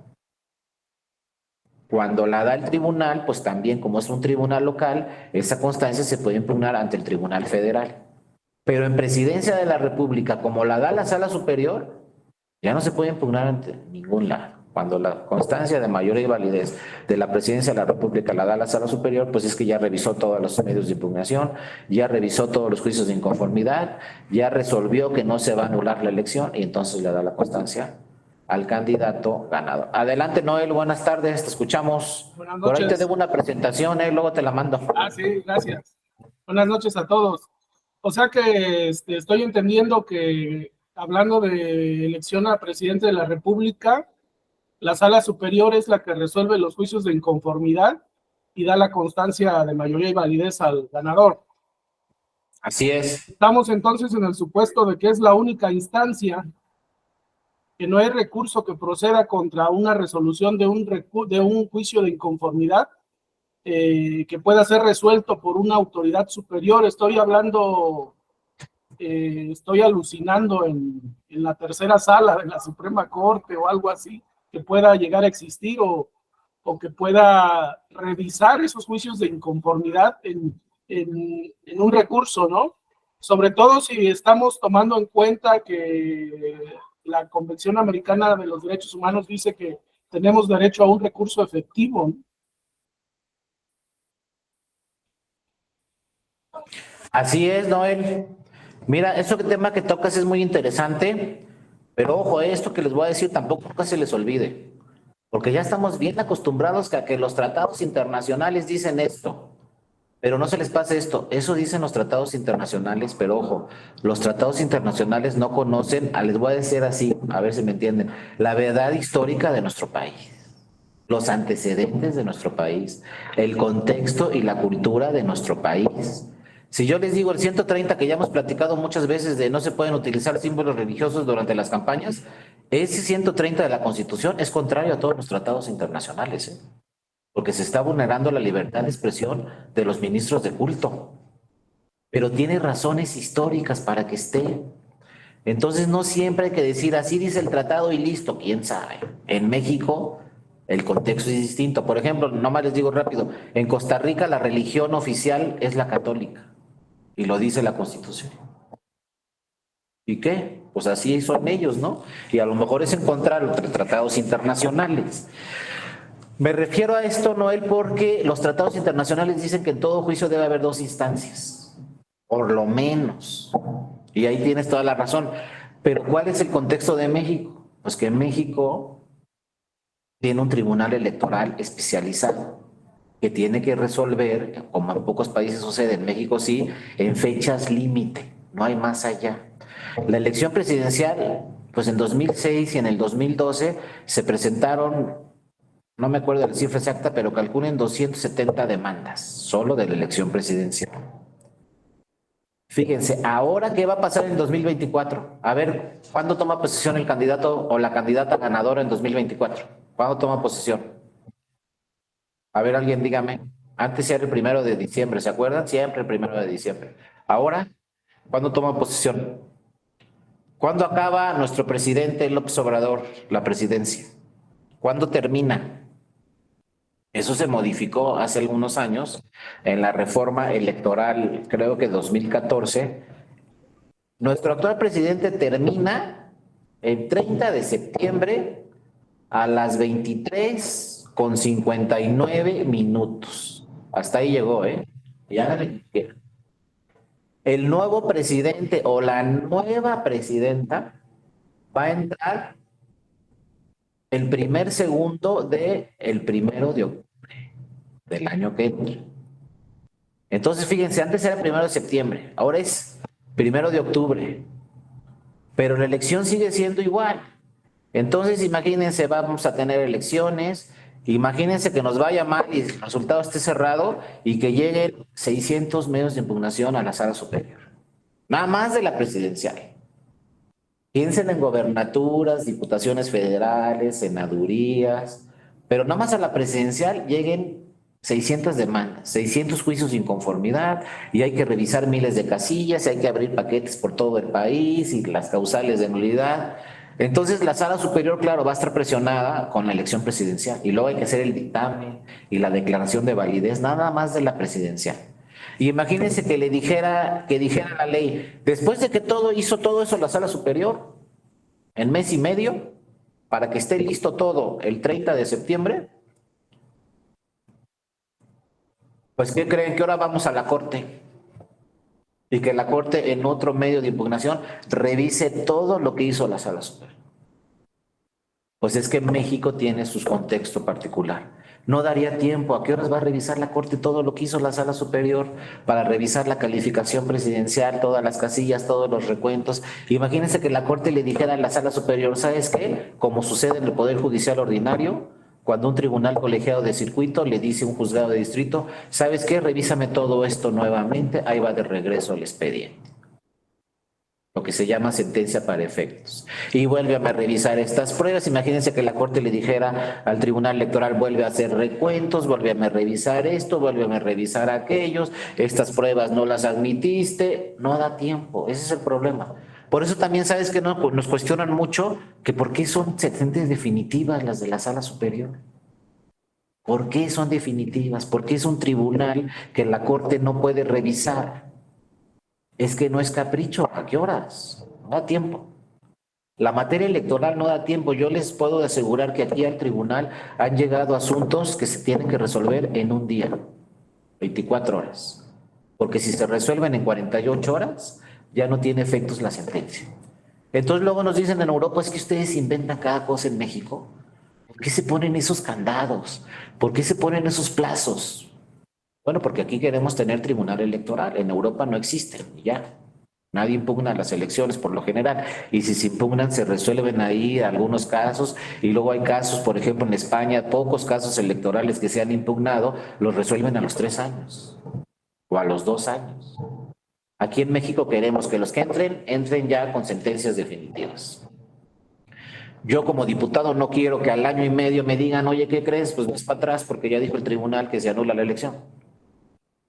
Cuando la da el tribunal, pues también como es un tribunal local, esa constancia se puede impugnar ante el tribunal federal. Pero en Presidencia de la República, como la da la Sala Superior, ya no se puede impugnar ante ningún lado. Cuando la constancia de mayoría y validez de la Presidencia de la República la da la Sala Superior, pues es que ya revisó todos los medios de impugnación, ya revisó todos los juicios de inconformidad, ya resolvió que no se va a anular la elección y entonces le da la constancia al candidato ganador. Adelante, Noel, buenas tardes, te escuchamos. Buenas Por ahí te noches. debo una presentación, luego te la mando. Sí, gracias. Buenas noches a todos. O sea que estoy entendiendo que hablando de elección a presidente de la República, la Sala Superior es la que resuelve los juicios de inconformidad y da la constancia de mayoría y validez al ganador. Así es. Estamos entonces en el supuesto de que es la única instancia, que no hay recurso que proceda contra una resolución de un juicio de inconformidad que pueda ser resuelto por una autoridad superior. Estoy hablando, estoy alucinando en la tercera sala de la Suprema Corte o algo así, que pueda llegar a existir o que pueda revisar esos juicios de inconformidad en un recurso, ¿no? Sobre todo si estamos tomando en cuenta que la Convención Americana de los Derechos Humanos dice que tenemos derecho a un recurso efectivo, ¿no? Así es, Noel. Mira, eso que tema que tocas es muy interesante, pero ojo, esto que les voy a decir tampoco nunca se les olvide, porque ya estamos bien acostumbrados a que los tratados internacionales dicen esto, pero no se les pase esto. Eso dicen los tratados internacionales, pero ojo, los tratados internacionales no conocen, les voy a decir así, a ver si me entienden, la verdad histórica de nuestro país, los antecedentes de nuestro país, el contexto y la cultura de nuestro país. Si yo les digo el 130 que ya hemos platicado muchas veces de no se pueden utilizar símbolos religiosos durante las campañas, ese 130 de la Constitución es contrario a todos los tratados internacionales, ¿eh? Porque se está vulnerando la libertad de expresión de los ministros de culto. Pero tiene razones históricas para que esté. Entonces no siempre hay que decir así dice el tratado y listo, quién sabe. En México el contexto es distinto. Por ejemplo, nomás les digo rápido, en Costa Rica la religión oficial es la católica y lo dice la Constitución. ¿Y qué? Pues así son ellos, ¿no? Y a lo mejor es en contra de los tratados internacionales. Me refiero a esto, Noel, porque los tratados internacionales dicen que en todo juicio debe haber dos instancias, por lo menos. Y ahí tienes toda la razón. Pero ¿cuál es el contexto de México? Pues que México tiene un tribunal electoral especializado que tiene que resolver, como en pocos países sucede, en México sí, en fechas límite, no hay más allá. La elección presidencial, pues en 2006 y en el 2012 se presentaron, no me acuerdo de la cifra exacta, pero calculen 270 demandas solo de la elección presidencial. Fíjense, ahora qué va a pasar en 2024. A ver, ¿cuándo toma posesión el candidato o la candidata ganadora en 2024? ¿Cuándo toma posesión? A ver, alguien dígame. Antes era el 1 de diciembre, ¿se acuerdan? Siempre el 1 de diciembre. Ahora, ¿cuándo toma posesión? ¿Cuándo acaba nuestro presidente López Obrador la presidencia? ¿Cuándo termina? Eso se modificó hace algunos años en la reforma electoral, creo que 2014. Nuestro actual presidente termina el 30 de septiembre a las 23:59. Hasta ahí llegó, ¿eh? Ya el nuevo presidente o la nueva presidenta va a entrar el primer segundo de el 1 de octubre del año que entra. Entonces, fíjense, antes era 1 de septiembre, ahora es 1 de octubre, pero la elección sigue siendo igual. Entonces, imagínense, vamos a tener elecciones, imagínense que nos vaya mal y el resultado esté cerrado y que lleguen 600 medios de impugnación a la sala superior. Nada más de la presidencial. Piensen en gobernaturas, diputaciones federales, senadurías, pero nada más a la presidencial lleguen 600 demandas, 600 juicios de inconformidad y hay que revisar miles de casillas y hay que abrir paquetes por todo el país y las causales de nulidad. Entonces la sala superior, claro, va a estar presionada con la elección presidencial y luego hay que hacer el dictamen y la declaración de validez nada más de la presidencial. Y imagínense que dijera la ley, después de que hizo todo eso la sala superior, en mes y medio, para que esté listo todo el 30 de septiembre, pues ¿qué creen? Que ahora vamos a la corte y que la corte en otro medio de impugnación revise todo lo que hizo la sala superior. Pues es que México tiene su contexto particular. No daría tiempo. ¿A qué horas va a revisar la Corte todo lo que hizo la Sala Superior para revisar la calificación presidencial, todas las casillas, todos los recuentos? Imagínense que la Corte le dijera a la Sala Superior, ¿sabes qué? Como sucede en el Poder Judicial Ordinario, cuando un tribunal colegiado de circuito le dice a un juzgado de distrito, ¿sabes qué? Revísame todo esto nuevamente, ahí va de regreso el expediente, lo que se llama sentencia para efectos. Y vuelve a revisar estas pruebas. Imagínense que la Corte le dijera al Tribunal Electoral, vuelve a hacer recuentos, vuelve a revisar esto, vuelve a revisar aquellos, estas pruebas no las admitiste, no da tiempo, ese es el problema. Por eso también sabes que no, nos cuestionan mucho que por qué son sentencias definitivas las de la Sala Superior. ¿Por qué son definitivas? ¿Por qué es un tribunal que la Corte no puede revisar? Es que no es capricho. ¿A qué horas? No da tiempo. La materia electoral no da tiempo. Yo les puedo asegurar que aquí al tribunal han llegado asuntos que se tienen que resolver en un día, 24 horas. Porque si se resuelven en 48 horas, ya no tiene efectos la sentencia. Entonces luego nos dicen en Europa, es que ustedes inventan cada cosa en México. ¿Por qué se ponen esos candados? ¿Por qué se ponen esos plazos? Bueno, porque aquí queremos tener tribunal electoral. En Europa no existen, ya. Nadie impugna las elecciones por lo general. Y si se impugnan, se resuelven ahí algunos casos. Y luego hay casos, por ejemplo, en España, pocos casos electorales que se han impugnado, los resuelven a los 3 años o a los 2 años. Aquí en México queremos que los que entren ya con sentencias definitivas. Yo como diputado no quiero que al año y medio me digan, oye, ¿qué crees? Pues vas para atrás porque ya dijo el tribunal que se anula la elección.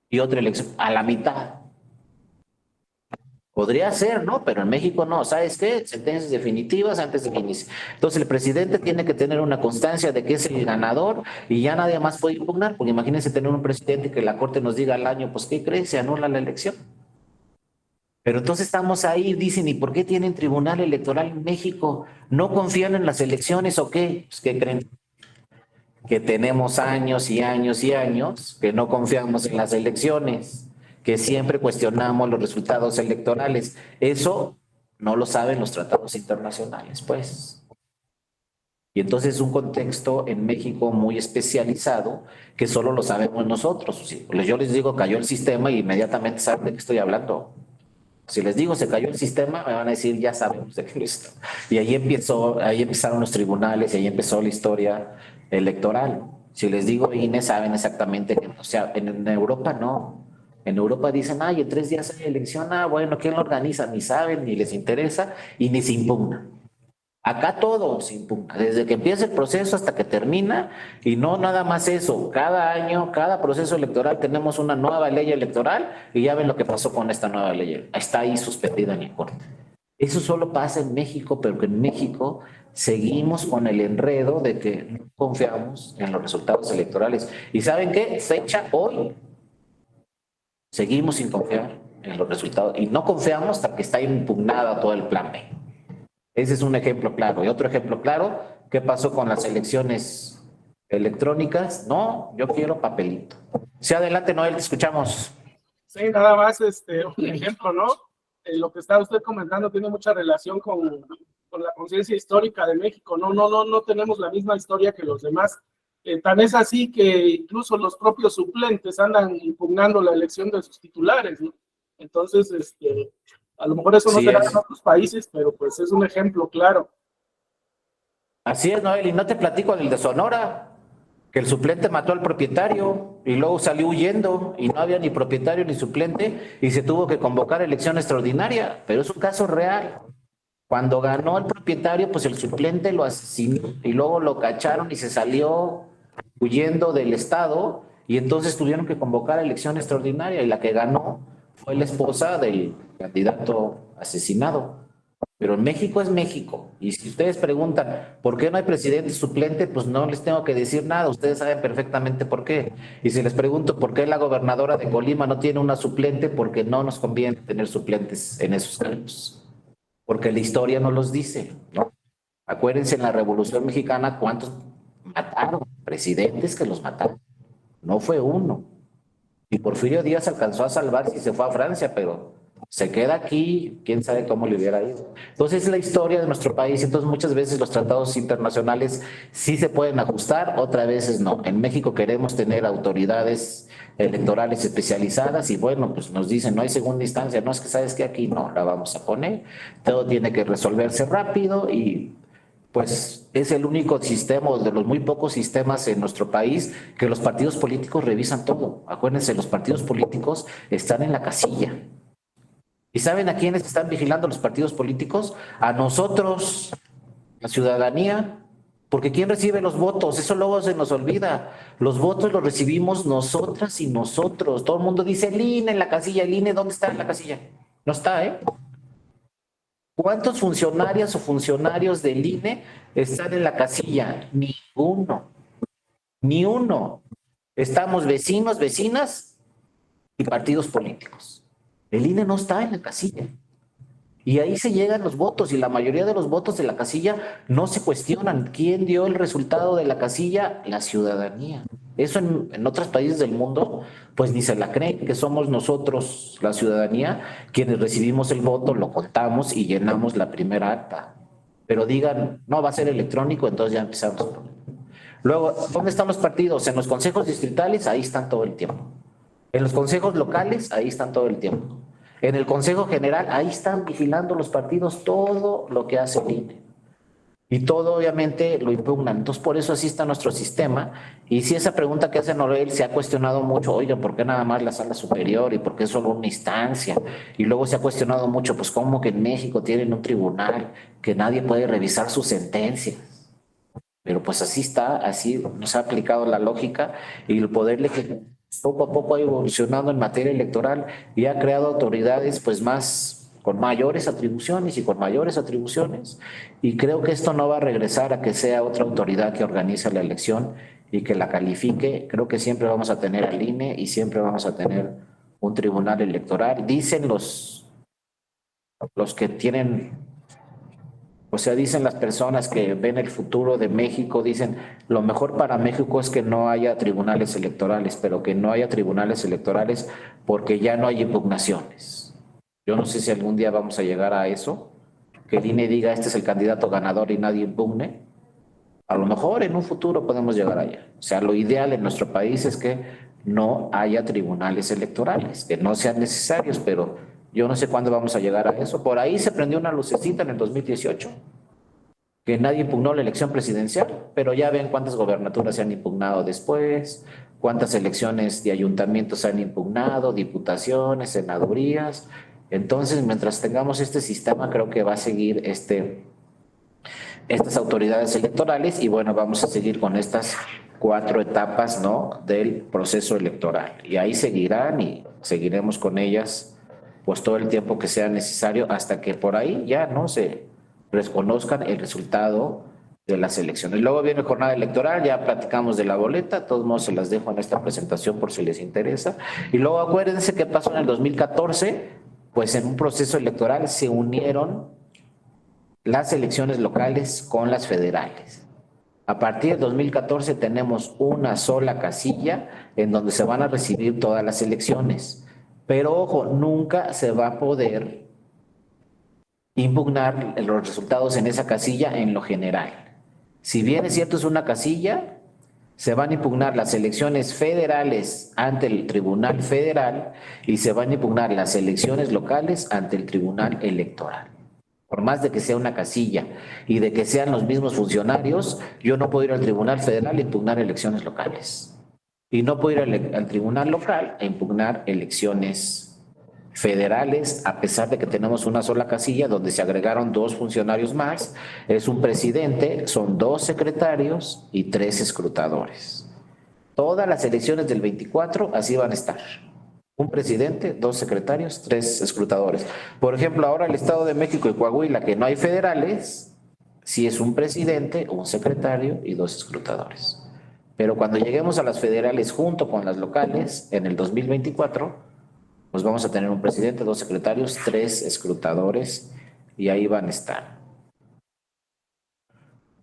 Y otra elección a la mitad. Podría ser, ¿no? Pero en México no. ¿Sabes qué? Sentencias definitivas antes de que inicie. Entonces el presidente tiene que tener una constancia de que es el ganador y ya nadie más puede impugnar, porque imagínense tener un presidente que la Corte nos diga al año, pues ¿qué crees? Se anula la elección. Pero entonces estamos ahí, dicen, ¿y por qué tienen tribunal electoral en México? ¿No confían en las elecciones o qué? Pues ¿qué creen? Que tenemos años y años y años que no confiamos en las elecciones, que siempre cuestionamos los resultados electorales. Eso no lo saben los tratados internacionales, pues. Y entonces es un contexto en México muy especializado que solo lo sabemos nosotros. Yo les digo, cayó el sistema y inmediatamente saben de qué estoy hablando. Si les digo, se cayó el sistema, me van a decir, ya sabemos de qué está. Y ahí empezaron los tribunales y ahí empezó la historia electoral. Si les digo INE, saben exactamente que, o sea, en Europa no. En Europa dicen, ay, en 3 días hay elección, bueno, ¿quién lo organiza? Ni saben, ni les interesa y ni se impugna. Acá todo se impugna, desde que empieza el proceso hasta que termina, y no nada más eso, cada año, cada proceso electoral tenemos una nueva ley electoral y ya ven lo que pasó con esta nueva ley, está ahí suspendida en la Corte. Eso solo pasa en México, pero que en México seguimos con el enredo de que no confiamos en los resultados electorales. ¿Y saben qué? Fecha hoy, seguimos sin confiar en los resultados y no confiamos hasta que está impugnada todo el plan B. Ese es un ejemplo claro. Y otro ejemplo claro, ¿qué pasó con las elecciones electrónicas? No, yo quiero papelito. Sí, adelante, Noel, te escuchamos. Sí, nada más un ejemplo, ¿no? Lo que está usted comentando tiene mucha relación con la conciencia histórica de México. No tenemos la misma historia que los demás. Tan es así que incluso los propios suplentes andan impugnando la elección de sus titulares, ¿no? Entonces, a lo mejor eso no se da en otros países, pero pues es un ejemplo claro. Así es, Noel, y no te platico del de Sonora, que el suplente mató al propietario y luego salió huyendo y no había ni propietario ni suplente y se tuvo que convocar elección extraordinaria, pero es un caso real. Cuando ganó el propietario, pues el suplente lo asesinó y luego lo cacharon y se salió huyendo del estado Y entonces tuvieron que convocar a elección extraordinaria y la que ganó fue la esposa del candidato asesinado. Pero México es México. Y si ustedes preguntan, ¿por qué no hay presidente suplente? Pues no les tengo que decir nada. Ustedes saben perfectamente por qué. Y si les pregunto, ¿por qué la gobernadora de Colima no tiene una suplente? Porque no nos conviene tener suplentes en esos cargos. Porque la historia no los dice, ¿no? Acuérdense en la Revolución Mexicana cuántos mataron, presidentes que los mataron. No fue uno. Y Porfirio Díaz alcanzó a salvarse y se fue a Francia, pero se queda aquí, quién sabe cómo le hubiera ido. Entonces es la historia de nuestro país, entonces muchas veces los tratados internacionales sí se pueden ajustar, otras veces no. En México queremos tener autoridades electorales especializadas y bueno, pues nos dicen no hay segunda instancia, no es que sabes que aquí no la vamos a poner, todo tiene que resolverse rápido y pues es el único sistema, o de los muy pocos sistemas en nuestro país, que los partidos políticos revisan todo. Acuérdense, los partidos políticos están en la casilla. ¿Y saben a quiénes están vigilando los partidos políticos? A nosotros, la ciudadanía. Porque ¿quién recibe los votos? Eso luego se nos olvida. Los votos los recibimos nosotras y nosotros. Todo el mundo dice el INE en la casilla. ¿El INE dónde está en la casilla? No está, ¿eh? ¿Cuántos funcionarias o funcionarios del INE están en la casilla? Ninguno, ni uno. Estamos vecinos, vecinas y partidos políticos. El INE no está en la casilla. Y ahí se llegan los votos y la mayoría de los votos de la casilla no se cuestionan. ¿Quién dio el resultado de la casilla? La ciudadanía. Eso en otros países del mundo, pues ni se la creen, que somos nosotros, la ciudadanía, quienes recibimos el voto, lo contamos y llenamos la primera acta. Pero digan, no, va a ser electrónico, entonces ya empezamos. Luego, ¿dónde están los partidos? En los consejos distritales, ahí están todo el tiempo. En los consejos locales, ahí están todo el tiempo. En el Consejo General, ahí están vigilando los partidos todo lo que hace el INE. Y todo obviamente lo impugnan. Entonces, por eso así está nuestro sistema. Y si esa pregunta que hace Noel se ha cuestionado mucho, oiga, ¿por qué nada más la sala superior? ¿Y por qué solo una instancia? Y luego se ha cuestionado mucho, pues, ¿cómo que en México tienen un tribunal que nadie puede revisar sus sentencias? Pero pues así está, así nos ha aplicado la lógica y el poder legislativo poco a poco ha evolucionado en materia electoral y ha creado autoridades pues más con mayores atribuciones y con mayores atribuciones y creo que esto no va a regresar a que sea otra autoridad que organice la elección y que la califique. Creo que siempre vamos a tener al INE y siempre vamos a tener un tribunal electoral. Dicen los que tienen, o sea, dicen las personas que ven el futuro de México, dicen, lo mejor para México es que no haya tribunales electorales, pero que no haya tribunales electorales porque ya no hay impugnaciones. Yo no sé si algún día vamos a llegar a eso, que el INE diga, este es el candidato ganador y nadie impugne. A lo mejor en un futuro podemos llegar allá. O sea, lo ideal en nuestro país es que no haya tribunales electorales, que no sean necesarios, pero yo no sé cuándo vamos a llegar a eso. Por ahí se prendió una lucecita en el 2018, que nadie impugnó la elección presidencial, pero ya ven cuántas gobernaturas se han impugnado después, cuántas elecciones de ayuntamientos se han impugnado, diputaciones, senadurías. Entonces, mientras tengamos este sistema, creo que va a seguir estas autoridades electorales y bueno, vamos a seguir con estas 4 etapas, ¿no?, del proceso electoral. Y ahí seguirán y seguiremos con ellas pues todo el tiempo que sea necesario hasta que por ahí ya no se reconozcan el resultado de las elecciones. Luego viene jornada electoral, ya platicamos de la boleta, de todos modos se las dejo en esta presentación por si les interesa. Y luego acuérdense qué pasó en el 2014, pues en un proceso electoral se unieron las elecciones locales con las federales. A partir de 2014 tenemos una sola casilla en donde se van a recibir todas las elecciones. Pero ojo, nunca se va a poder impugnar los resultados en esa casilla en lo general. Si bien es cierto es una casilla, se van a impugnar las elecciones federales ante el Tribunal Federal y se van a impugnar las elecciones locales ante el Tribunal Electoral. Por más de que sea una casilla y de que sean los mismos funcionarios, yo no puedo ir al Tribunal Federal a impugnar elecciones locales. Y no puedo ir al Tribunal Local a impugnar elecciones federales, a pesar de que tenemos una sola casilla donde se agregaron 2 funcionarios más, es un presidente, son 2 secretarios y 3 escrutadores. Todas las elecciones del 24 así van a estar. Un presidente, 2 secretarios, 3 escrutadores. Por ejemplo, ahora el Estado de México y Coahuila, que no hay federales, sí es un presidente, un secretario y 2 escrutadores. Pero cuando lleguemos a las federales junto con las locales en el 2024, pues vamos a tener un presidente, 2 secretarios, 3 escrutadores y ahí van a estar.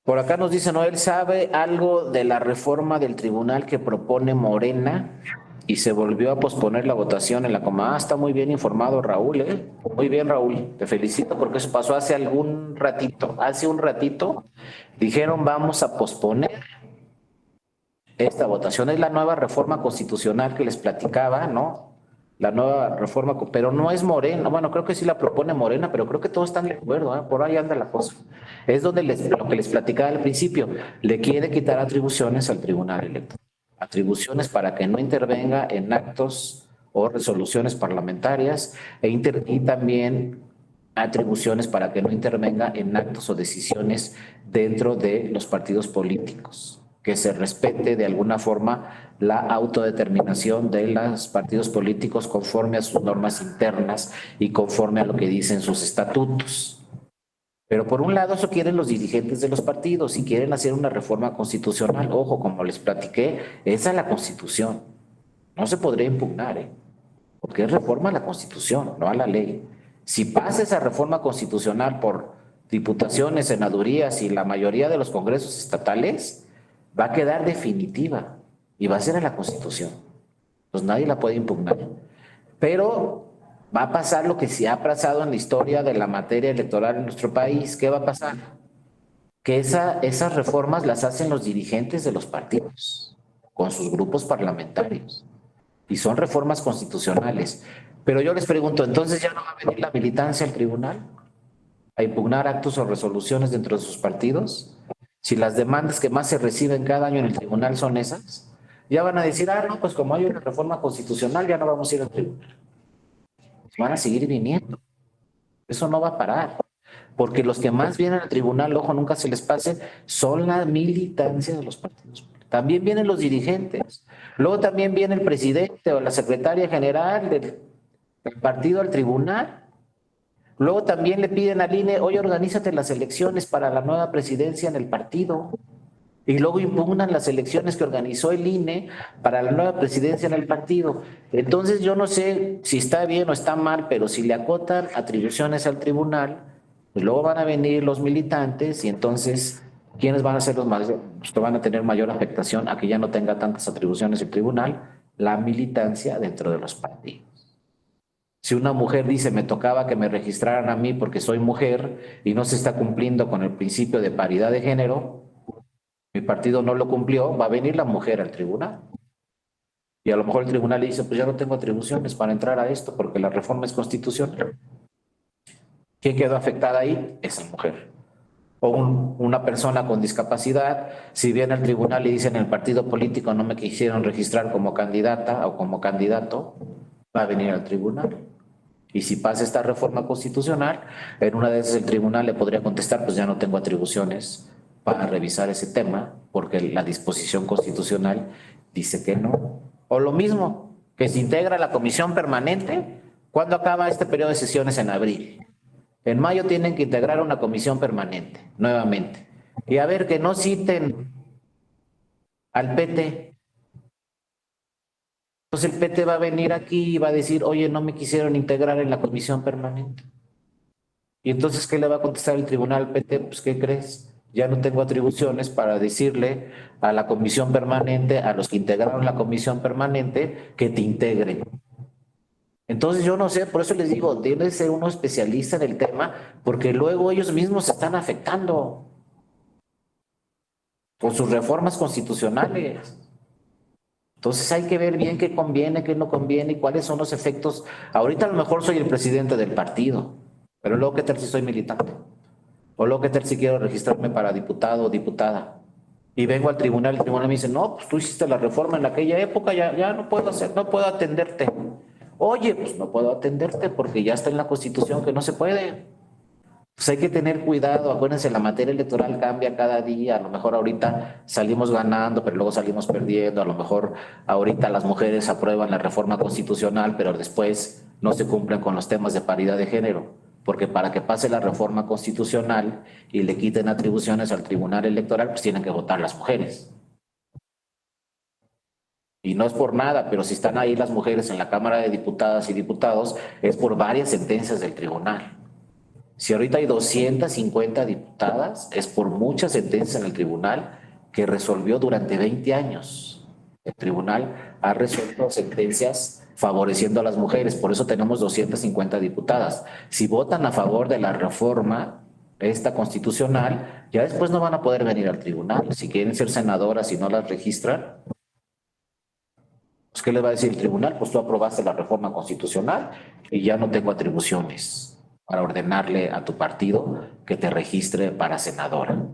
Por acá nos dice Noel, ¿sabe algo de la reforma del tribunal que propone Morena y se volvió a posponer la votación en la coma? Ah, está muy bien informado Raúl, ¿eh? Muy bien, Raúl, te felicito porque eso pasó hace algún ratito. Hace un ratito dijeron vamos a posponer esta votación. Es la nueva reforma constitucional que les platicaba, ¿no? La nueva reforma, pero no es Morena. Bueno, creo que sí la propone Morena, pero creo que todos están de acuerdo, ¿eh? Por ahí anda la cosa. Es donde lo que les platicaba al principio, le quiere quitar atribuciones al Tribunal Electoral. Atribuciones para que no intervenga en actos o resoluciones parlamentarias y también atribuciones para que no intervenga en actos o decisiones dentro de los partidos políticos, que se respete de alguna forma la autodeterminación de los partidos políticos conforme a sus normas internas y conforme a lo que dicen sus estatutos. Pero por un lado eso quieren los dirigentes de los partidos y quieren hacer una reforma constitucional. Ojo, como les platiqué, esa es la Constitución. No se podría impugnar, ¿eh? Porque es reforma a la Constitución, no a la ley. Si pasa esa reforma constitucional por diputaciones, senadurías y la mayoría de los congresos estatales, va a quedar definitiva y va a ser a la Constitución. Pues nadie la puede impugnar. Pero va a pasar lo que sí ha pasado en la historia de la materia electoral en nuestro país. ¿Qué va a pasar? Que esas reformas las hacen los dirigentes de los partidos, con sus grupos parlamentarios y son reformas constitucionales. Pero yo les pregunto, ¿entonces ya no va a venir la militancia al tribunal a impugnar actos o resoluciones dentro de sus partidos? Si las demandas que más se reciben cada año en el tribunal son esas, ya van a decir, ah, no, pues como hay una reforma constitucional, ya no vamos a ir al tribunal. Van a seguir viniendo. Eso no va a parar. Porque los que más vienen al tribunal, ojo, nunca se les pase, son la militancia de los partidos. También vienen los dirigentes. Luego también viene el presidente o la secretaria general del partido al tribunal. Luego también le piden al INE, oye, organízate las elecciones para la nueva presidencia en el partido. Y luego impugnan las elecciones que organizó el INE para la nueva presidencia en el partido. Entonces yo no sé si está bien o está mal, pero si le acotan atribuciones al tribunal, pues luego van a venir los militantes y entonces, ¿quiénes van a ser los más, los que van a tener mayor afectación a que ya no tenga tantas atribuciones el tribunal? La militancia dentro de los partidos. Si una mujer dice, me tocaba que me registraran a mí porque soy mujer y no se está cumpliendo con el principio de paridad de género, mi partido no lo cumplió, va a venir la mujer al tribunal. Y a lo mejor el tribunal le dice, pues ya no tengo atribuciones para entrar a esto porque la reforma es constitucional. ¿Quién quedó afectada ahí? Esa mujer. O una persona con discapacidad, si viene al tribunal y dicen en el partido político no me quisieron registrar como candidata o como candidato, va a venir al tribunal. Y si pasa esta reforma constitucional, en una de esas el tribunal le podría contestar, pues ya no tengo atribuciones para revisar ese tema, porque la disposición constitucional dice que no. O lo mismo, que se integra la comisión permanente. ¿Cuándo acaba este periodo de sesiones? En abril. En mayo tienen que integrar una comisión permanente, nuevamente. Y a ver, que no citen al PT. Entonces el PT va a venir aquí y va a decir, oye, no me quisieron integrar en la comisión permanente. Y entonces, ¿qué le va a contestar el tribunal al PT? Pues, ¿qué crees? Ya no tengo atribuciones para decirle a la comisión permanente, a los que integraron la comisión permanente, que te integren. Entonces, yo no sé, por eso les digo, debe de ser uno especialista en el tema, porque luego ellos mismos se están afectando con sus reformas constitucionales. Entonces hay que ver bien qué conviene, qué no conviene y cuáles son los efectos. Ahorita a lo mejor soy el presidente del partido, pero luego qué tal si soy militante. O luego qué tal si quiero registrarme para diputado o diputada. Y vengo al tribunal, el tribunal me dice, no, pues tú hiciste la reforma en aquella época, ya no puedo hacer, no puedo atenderte. Oye, pues no puedo atenderte porque ya está en la Constitución que no se puede. Pues hay que tener cuidado, acuérdense, la materia electoral cambia cada día, a lo mejor ahorita salimos ganando, pero luego salimos perdiendo, a lo mejor ahorita las mujeres aprueban la reforma constitucional, pero después no se cumplen con los temas de paridad de género, porque para que pase la reforma constitucional y le quiten atribuciones al Tribunal Electoral, pues tienen que votar las mujeres. Y no es por nada, pero si están ahí las mujeres en la Cámara de Diputadas y Diputados, es por varias sentencias del tribunal. Si ahorita hay 250 diputadas, es por muchas sentencias en el tribunal que resolvió durante 20 años. El tribunal ha resuelto sentencias favoreciendo a las mujeres, por eso tenemos 250 diputadas. Si votan a favor de la reforma, esta constitucional, ya después no van a poder venir al tribunal. Si quieren ser senadoras y no las registran, pues ¿qué les va a decir el tribunal? Pues tú aprobaste la reforma constitucional y ya no tengo atribuciones para ordenarle a tu partido que te registre para senadora.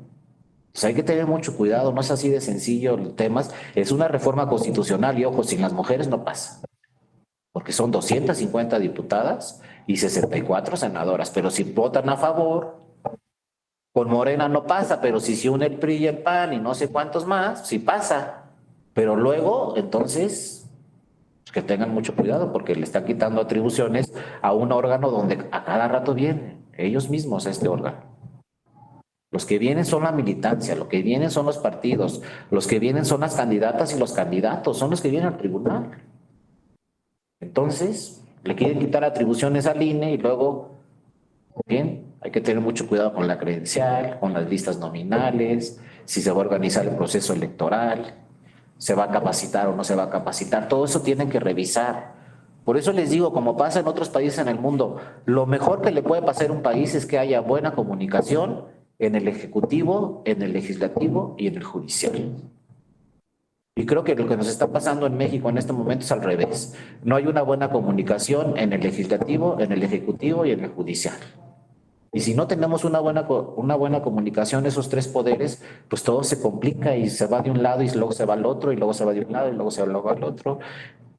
Pues hay que tener mucho cuidado, no es así de sencillo el tema. Es una reforma constitucional y ojo, sin las mujeres no pasa, porque son 250 diputadas y 64 senadoras, pero si votan a favor, con Morena no pasa, pero si se une el PRI y el PAN y no sé cuántos más, sí pasa. Pero luego, entonces, que tengan mucho cuidado porque le están quitando atribuciones a un órgano donde a cada rato vienen ellos mismos a este órgano. Los que vienen son la militancia, los que vienen son los partidos, los que vienen son las candidatas y los candidatos, son los que vienen al tribunal. Entonces, le quieren quitar atribuciones al INE y luego, bien, hay que tener mucho cuidado con la credencial, con las listas nominales, si se va a organizar el proceso electoral, se va a capacitar o no se va a capacitar, todo eso tienen que revisar. Por eso les digo, como pasa en otros países en el mundo, lo mejor que le puede pasar a un país es que haya buena comunicación en el ejecutivo, en el legislativo y en el judicial. Y creo que lo que nos está pasando en México en este momento es al revés. No hay una buena comunicación en el legislativo, en el ejecutivo y en el judicial. Y si no tenemos una buena comunicación, esos tres poderes, pues todo se complica y se va de un lado y luego se va al otro y luego se va de un lado y luego se va al otro.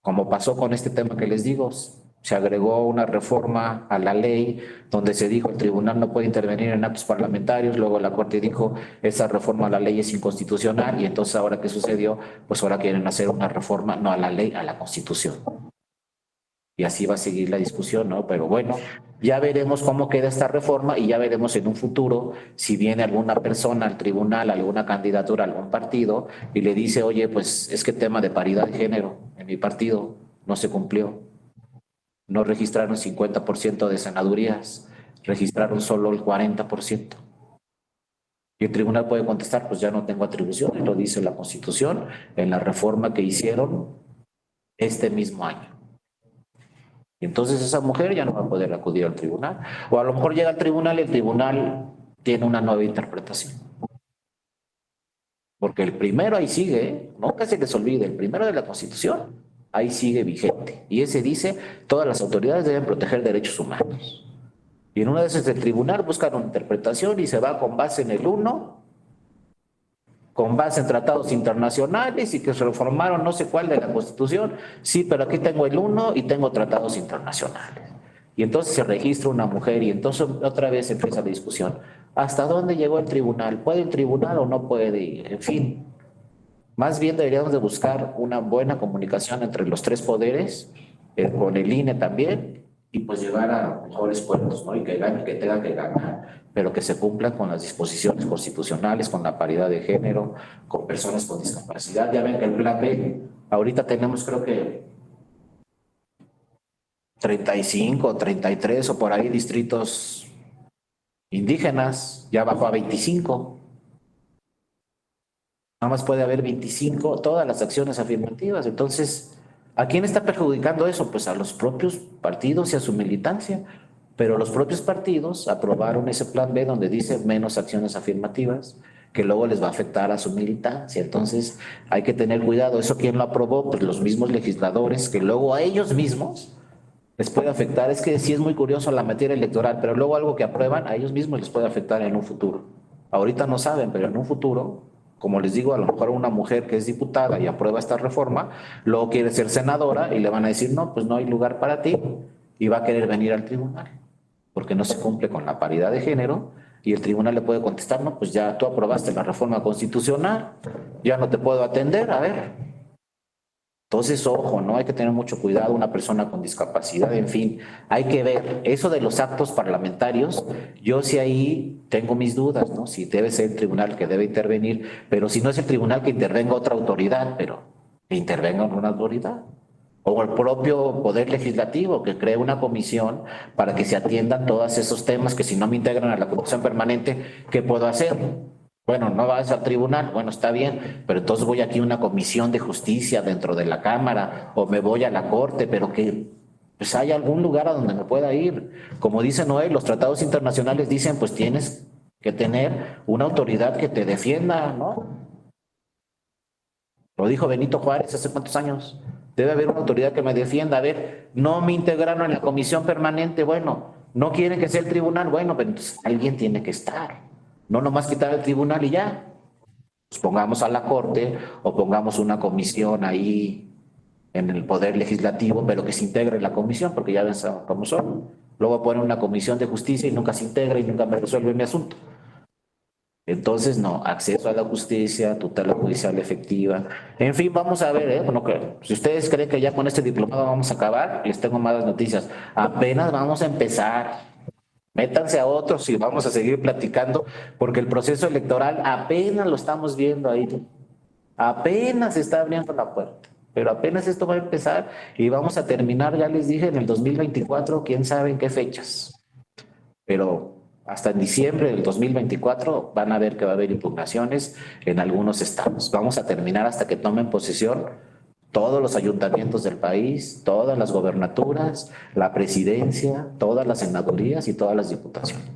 Como pasó con este tema que les digo, se agregó una reforma a la ley donde se dijo el tribunal no puede intervenir en actos parlamentarios, luego la Corte dijo esa reforma a la ley es inconstitucional y entonces ahora ¿qué sucedió? Pues ahora quieren hacer una reforma no a la ley, a la Constitución. Y así va a seguir la discusión, ¿no? Pero bueno, ya veremos cómo queda esta reforma y ya veremos en un futuro si viene alguna persona al tribunal, alguna candidatura, algún partido y le dice, oye, pues es que tema de paridad de género en mi partido no se cumplió. No registraron 50% de senadurías, registraron solo el 40%. Y el tribunal puede contestar, pues ya no tengo atribuciones, lo dice la Constitución en la reforma que hicieron este mismo año. Y entonces esa mujer ya no va a poder acudir al tribunal. O a lo mejor llega al tribunal y el tribunal tiene una nueva interpretación. Porque el primero ahí sigue, ¿eh? No que se les olvide, el primero de la Constitución, ahí sigue vigente. Y ese dice, todas las autoridades deben proteger derechos humanos. Y en una de esas el tribunal busca una interpretación y se va con base en el 1, con base en tratados internacionales y que se reformaron no sé cuál de la Constitución. Sí, pero aquí tengo el 1 y tengo tratados internacionales. Y entonces se registra una mujer y entonces otra vez empieza la discusión. ¿Hasta dónde llegó el tribunal? ¿Puede el tribunal o no puede? En fin, más bien deberíamos de buscar una buena comunicación entre los tres poderes, con el INE también, y pues llegar a mejores puertos, ¿no? Y que gane, que tenga que ganar, pero que se cumplan con las disposiciones constitucionales, con la paridad de género, con personas con discapacidad. Ya ven que el plan B, ahorita tenemos creo que 35, 33 o por ahí distritos indígenas, ya bajó a 25. Nada más puede haber 25, todas las acciones afirmativas. Entonces, ¿a quién está perjudicando eso? Pues a los propios partidos y a su militancia. Pero los propios partidos aprobaron ese plan B donde dice menos acciones afirmativas, que luego les va a afectar a su militancia. Entonces, hay que tener cuidado. ¿Eso quién lo aprobó? Pues los mismos legisladores, que luego a ellos mismos les puede afectar. Es que sí es muy curioso la materia electoral, pero luego algo que aprueban a ellos mismos les puede afectar en un futuro. Ahorita no saben, pero en un futuro, como les digo, a lo mejor una mujer que es diputada y aprueba esta reforma, luego quiere ser senadora y le van a decir, no, pues no hay lugar para ti y va a querer venir al tribunal. porque no se cumple con la paridad de género, y el tribunal le puede contestar, no, pues ya tú aprobaste la reforma constitucional, ya no te puedo atender, a ver. Entonces, ojo, ¿no? Hay que tener mucho cuidado, una persona con discapacidad, en fin, hay que ver eso de los actos parlamentarios. Yo sí ahí tengo mis dudas, ¿no? Si debe ser el tribunal que debe intervenir, pero si no es el tribunal, que intervenga otra autoridad, pero que intervenga una autoridad. O el propio Poder Legislativo, que cree una comisión para que se atiendan todos esos temas, que si no me integran a la comisión permanente, ¿qué puedo hacer? Bueno, no vas al tribunal, bueno, está bien, pero entonces voy aquí a una comisión de justicia dentro de la Cámara o me voy a la Corte, pero que pues haya algún lugar a donde me pueda ir. Como dice Noé, los tratados internacionales dicen, pues tienes que tener una autoridad que te defienda, ¿no? Lo dijo Benito Juárez hace cuántos años. Debe haber una autoridad que me defienda. A ver, no me integraron en la comisión permanente, bueno, no quieren que sea el tribunal, bueno, pero entonces alguien tiene que estar. No nomás quitar el tribunal y ya. Pues pongamos a la Corte o pongamos una comisión ahí en el Poder Legislativo, pero que se integre en la comisión, porque ya ven cómo son. Luego ponen una comisión de justicia y nunca se integra y nunca me resuelve mi asunto. Entonces, no, acceso a la justicia, tutela judicial efectiva. En fin, vamos a ver, ¿eh? Bueno, si ustedes creen que ya con este diplomado vamos a acabar, les tengo malas noticias. Apenas vamos a empezar. Métanse a otros y vamos a seguir platicando, porque el proceso electoral apenas lo estamos viendo ahí. Apenas se está abriendo la puerta, pero apenas esto va a empezar y vamos a terminar, ya les dije, en el 2024, quién sabe en qué fechas. Pero hasta en diciembre del 2024 van a ver que va a haber impugnaciones en algunos estados. Vamos a terminar hasta que tomen posesión todos los ayuntamientos del país, todas las gobernaturas, la presidencia, todas las senadurías y todas las diputaciones.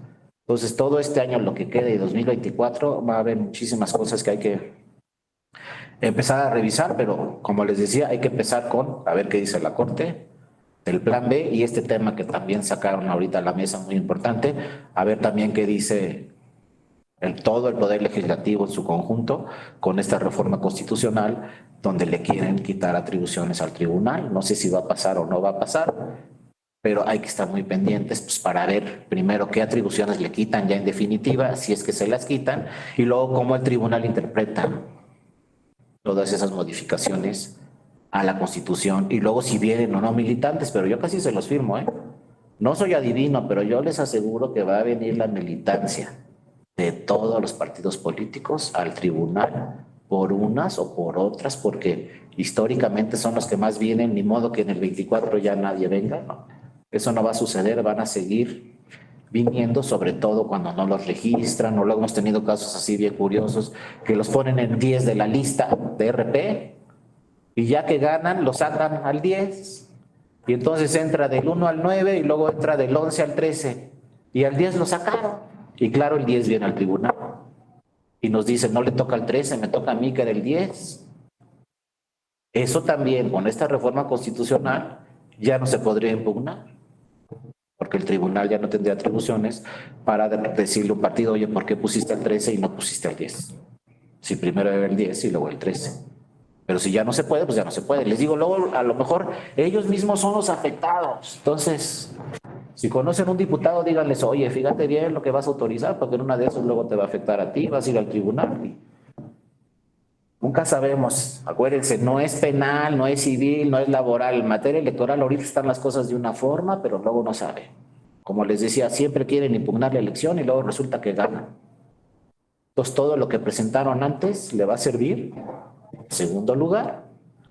Entonces, todo este año, lo que quede de 2024, va a haber muchísimas cosas que hay que empezar a revisar, pero como les decía, hay que empezar con a ver qué dice la Corte, el plan B y este tema que también sacaron ahorita a la mesa, muy importante, a ver también qué dice todo el Poder Legislativo en su conjunto con esta reforma constitucional donde le quieren quitar atribuciones al tribunal. No sé si va a pasar o no va a pasar, pero hay que estar muy pendientes pues, para ver primero qué atribuciones le quitan ya en definitiva, si es que se las quitan, y luego cómo el tribunal interpreta todas esas modificaciones a la Constitución y luego si vienen o no militantes, pero yo casi se los firmo, ¿eh? No soy adivino, pero yo les aseguro que va a venir la militancia de todos los partidos políticos al tribunal por unas o por otras, porque históricamente son los que más vienen, ni modo que en el 24 ya nadie venga, no. Eso no va a suceder, van a seguir viniendo, sobre todo cuando no los registran, o luego hemos tenido casos así bien curiosos, que los ponen en 10 de la lista de RP, y ya que ganan, los sacan al 10, y entonces entra del 1 al 9 y luego entra del 11 al 13, y al 10 lo sacaron. Y claro, el 10 viene al tribunal y nos dice, no le toca al 13, me toca a mí que era el 10. Eso también, con esta reforma constitucional, ya no se podría impugnar, porque el tribunal ya no tendría atribuciones para decirle a un partido, oye, ¿por qué pusiste el 13 y no pusiste el 10? Si primero era el 10 y luego el 13. Pero si ya no se puede, pues ya no se puede. Les digo, luego a lo mejor ellos mismos son los afectados. Entonces, si conocen un diputado, díganles, oye, fíjate bien lo que vas a autorizar, porque en una de esas luego te va a afectar a ti, vas a ir al tribunal. Nunca sabemos. Acuérdense, no es penal, no es civil, no es laboral. En materia electoral ahorita están las cosas de una forma, pero luego no sabe. Como les decía, siempre quieren impugnar la elección y luego resulta que ganan. Entonces todo lo que presentaron antes le va a servir en segundo lugar.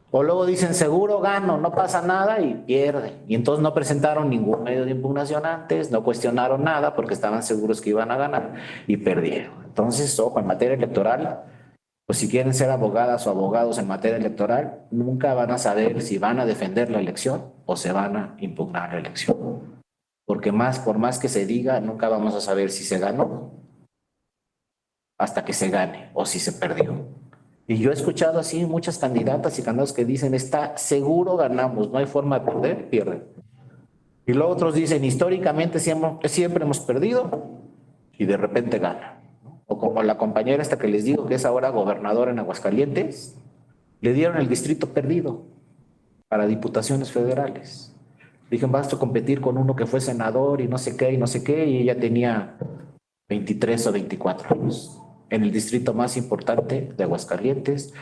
O luego dicen, seguro gano, no pasa nada y pierden. Y entonces no presentaron ningún medio de impugnación antes, no cuestionaron nada porque estaban seguros que iban a ganar y perdieron. Entonces, ojo, en materia electoral, pues si quieren ser abogadas o abogados en materia electoral, nunca van a saber si van a defender la elección o se van a impugnar la elección. Porque por más que se diga, nunca vamos a saber si se ganó hasta que se gane o si se perdió. Y yo he escuchado así muchas candidatas y candidatos que dicen, está seguro ganamos, no hay forma de perder, pierden. Y luego otros dicen, históricamente siempre hemos perdido y de repente ganan. O como la compañera esta que les digo, que es ahora gobernadora en Aguascalientes, le dieron el distrito perdido para diputaciones federales. Dije, vas a competir con uno que fue senador y no sé qué, y no sé qué, y ella tenía 23 o 24 años. En el distrito más importante de Aguascalientes,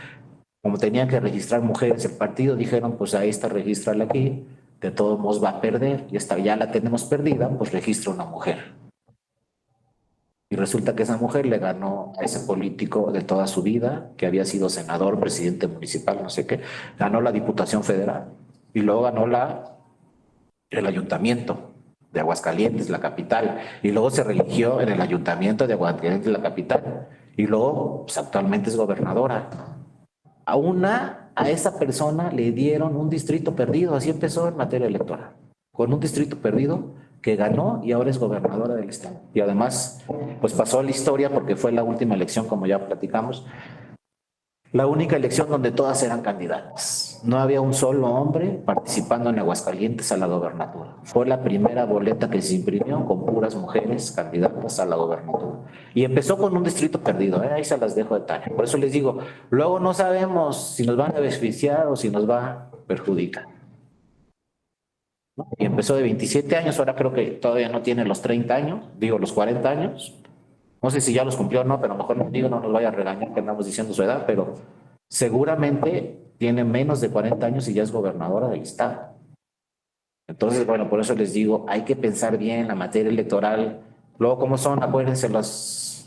como tenía que registrar mujeres el partido, dijeron, pues ahí está, regístrala aquí, de todos modos va a perder, y esta ya la tenemos perdida, pues registra una mujer. Y resulta que esa mujer le ganó a ese político de toda su vida, que había sido senador, presidente municipal, no sé qué, ganó la Diputación Federal y luego ganó el ayuntamiento de Aguascalientes, la capital, y luego se religió en el ayuntamiento de Aguascalientes, la capital, y luego pues, actualmente es gobernadora. A esa persona le dieron un distrito perdido, así empezó en materia electoral, con un distrito perdido que ganó y ahora es gobernadora del estado. Y además, pues pasó a la historia porque fue la última elección, como ya platicamos, la única elección donde todas eran candidatas. No había un solo hombre participando en Aguascalientes a la gobernatura. Fue la primera boleta que se imprimió con puras mujeres candidatas a la gobernatura. Y empezó con un distrito perdido, ¿eh? Ahí se las dejo de tarea. Por eso les digo, luego no sabemos si nos van a beneficiar o si nos va a perjudicar. ¿No? Y empezó de 27 años, ahora creo que todavía no tiene los 30 años, digo los 40 años. No sé si ya los cumplió o no, pero a lo mejor digo, no nos vaya a regañar que andamos diciendo su edad, pero seguramente tiene menos de 40 años y ya es gobernadora del estado. Entonces, bueno, por eso les digo, hay que pensar bien la materia electoral. Luego, ¿cómo son? Acuérdense, los